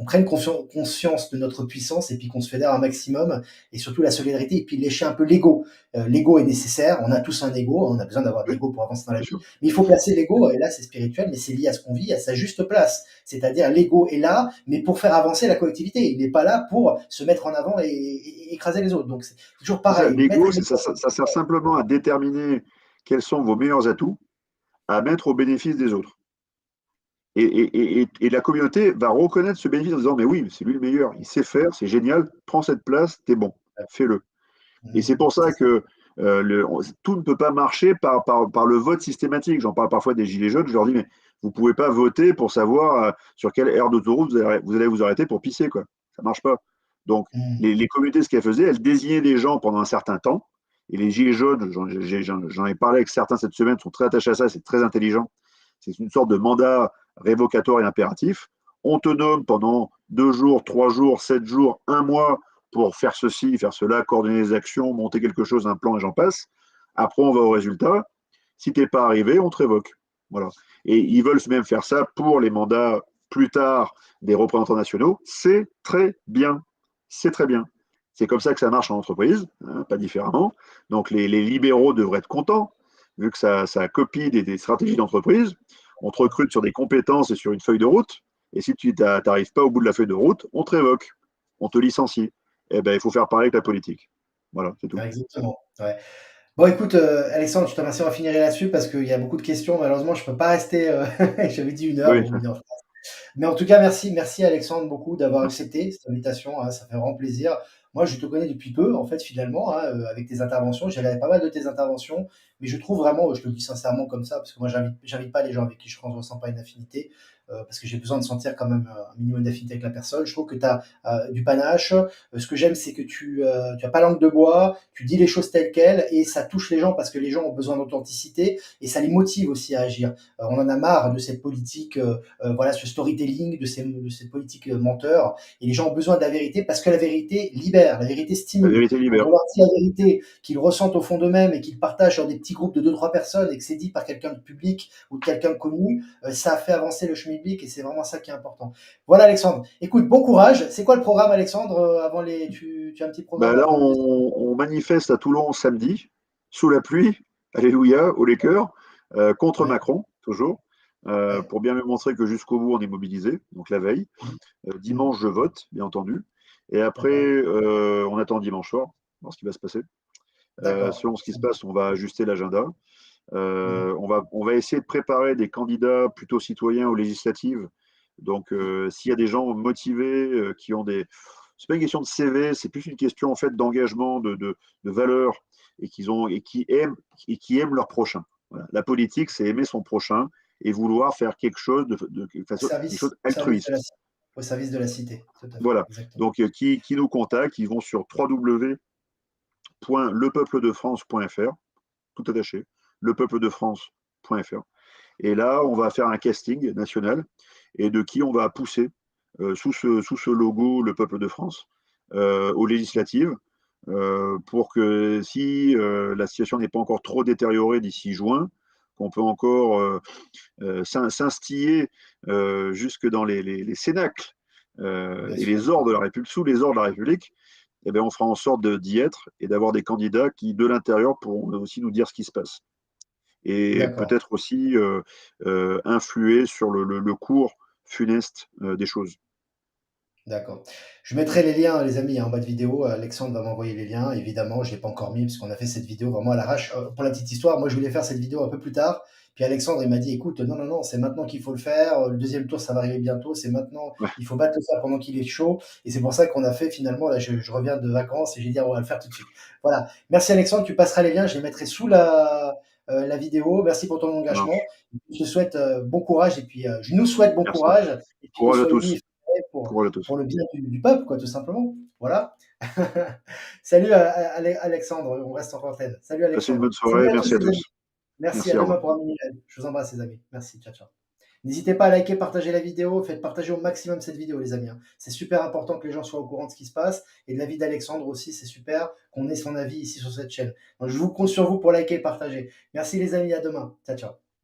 prenne conscience de notre puissance et puis qu'on se fédère un maximum et surtout la solidarité et puis lécher un peu l'ego. L'ego est nécessaire, on a tous un ego, on a besoin d'avoir de oui, l'ego pour avancer dans la bien vie, sûr. mais il faut placer l'ego, et là c'est spirituel, mais c'est lié à ce qu'on vit, à sa juste place. C'est-à-dire l'ego est là, mais pour faire avancer la collectivité. Il n'est pas là pour se mettre en avant et écraser les autres. Donc c'est toujours C'est ça, pareil, mettre l'ego, l'ego. ça sert simplement à déterminer quels sont vos meilleurs atouts à mettre au bénéfice des autres. Et la communauté va reconnaître ce bénéfice en disant, mais oui, c'est lui le meilleur, il sait faire, c'est génial, prends cette place, t'es bon, fais-le. Et c'est pour C'est ça ça. que tout ne peut pas marcher par le vote systématique. J'en parle parfois des gilets jaunes, je leur dis, mais vous ne pouvez pas voter pour savoir sur quelle aire d'autoroute vous allez vous arrêter pour pisser, quoi. Ça ne marche pas. Donc, Mmh. les communautés, ce qu'elles faisaient, elles désignaient des gens pendant un certain temps. Et les gilets jaunes, j'en ai parlé avec certains cette semaine, sont très attachés à ça, c'est très intelligent. C'est une sorte de mandat révocatoire et impératif. On te nomme pendant 2 jours, 3 jours, 7 jours, un mois pour faire ceci, faire cela, coordonner les actions, monter quelque chose, un plan et j'en passe. Après, on va au résultat. Si tu n'es pas arrivé, on te révoque. Voilà. Et ils veulent même faire ça pour les mandats plus tard des représentants nationaux. C'est très bien. C'est très bien. C'est comme ça que ça marche en entreprise, hein, pas différemment. Donc les libéraux devraient être contents, vu que ça copie des stratégies d'entreprise. On te recrute sur des compétences et sur une feuille de route. Et si tu n'arrives pas au bout de la feuille de route, on te révoque, on te licencie. Eh ben, il faut faire pareil avec la politique. Voilà, c'est tout. Ouais, exactement. Ouais. Bon, écoute, Alexandre, je te remercie. On va finir là-dessus parce qu'il y a beaucoup de questions. Malheureusement, je peux pas rester. J'avais dit 1 heure, Oui, bon, 1 heure. Mais en tout cas, merci Alexandre beaucoup d'avoir merci. accepté cette invitation, hein, ça fait vraiment plaisir. Moi, je te connais depuis peu, en fait, finalement, hein, avec tes interventions. J'ai regardé pas mal de tes interventions, mais je trouve vraiment, je te le dis sincèrement comme ça, parce que moi, j'invite pas les gens avec qui je ressens pas une affinité. parce que j'ai besoin de sentir quand même un minimum d'affinité avec la personne. Je trouve que tu as du panache. Ce que j'aime, c'est que tu as pas langue de bois, tu dis les choses telles quelles et ça touche les gens parce que les gens ont besoin d'authenticité et ça les motive aussi à agir. On en a marre de cette politique, voilà, ce storytelling, de cette politique menteur. Et les gens ont besoin de la vérité parce que la vérité libère, la vérité La stimule. vérité Quand libère. on leur dit la vérité, qu'ils ressentent au fond d'eux-mêmes et qu'ils partagent sur des petits groupes de deux trois personnes et que c'est dit par quelqu'un de public ou de quelqu'un de connu, ça fait avancer le chemin public et c'est vraiment ça qui est important. Voilà Alexandre. Écoute, bon courage. C'est quoi le programme Alexandre avant les tu as un petit programme Là, avant le on manifeste à Toulon samedi, sous la pluie, alléluia, au les cœurs, contre ouais, Macron, toujours, ouais. pour bien me montrer que jusqu'au bout, on est mobilisé, donc la veille. Mmh. Dimanche, je vote, bien entendu. Et après, D'accord. on attend dimanche soir, voir ce qui va se passer. D'accord. Selon ce qui se passe, on va ajuster l'agenda. Mmh. On va essayer de préparer des candidats plutôt citoyens aux législatives. Donc, s'il y a des gens motivés qui ont des. C'est pas une question de CV, c'est plus une question en fait d'engagement, de valeur et qui aiment leur prochain. Voilà. La politique, c'est aimer son prochain et vouloir faire quelque chose quelque chose Service de la altruiste. ci au service de la cité. Tout à fait, Voilà. exactement. Donc, qui nous contactent, ils vont sur www.lepeupledefrance.fr, tout attaché, lepeupledefrance.fr. Et là, on va faire un casting national et de qui on va pousser sous ce logo Le Peuple de France aux législatives pour que si la situation n'est pas encore trop détériorée d'ici juin, qu'on peut encore s'instiller jusque dans les cénacles Bien et sûr. les ordres de la République, sous les ordres de la République, eh bien, on fera en sorte d'y être et d'avoir des candidats qui, de l'intérieur, pourront aussi nous dire ce qui se passe et D'accord. peut-être aussi influer sur le cours funeste des choses. D'accord. Je mettrai les liens, les amis, en bas de vidéo. Alexandre va m'envoyer les liens. Évidemment, je ne l'ai pas encore mis parce qu'on a fait cette vidéo vraiment à l'arrache. Pour la petite histoire, moi, je voulais faire cette vidéo un peu plus tard. Puis Alexandre, il m'a dit, écoute, non, non, non, c'est maintenant qu'il faut le faire. Le deuxième tour, ça va arriver bientôt. C'est maintenant. Ouais, Il faut pas te le faire pendant qu'il est chaud. Et c'est pour ça qu'on a fait finalement, là, je reviens de vacances et j'ai dit, ah, on va le faire tout de suite. Voilà. Merci Alexandre, tu passeras les liens. Je les mettrai sous la vidéo. Merci pour ton ça engagement. marche. Je te souhaite bon courage et puis je nous souhaite bon Merci. courage et puis qu'on Courage à soit tous. unis pour Courage à tous. pour le bien du peuple, quoi, tout simplement. Voilà. Salut Alexandre, on reste en antenne. Salut Passez une Alexandre. bonne Salut soirée. à tous Merci à les amis. tous. Merci, à Merci. Au demain revoir. pour un mini live. Je vous embrasse les amis. Merci, ciao, ciao. N'hésitez pas à liker, partager la vidéo, faites partager au maximum cette vidéo les amis, hein. C'est super important que les gens soient au courant de ce qui se passe et de l'avis d'Alexandre aussi, c'est super qu'on ait son avis ici sur cette chaîne. Donc je vous compte sur vous pour liker et partager. Merci les amis, à demain. Ciao, ciao.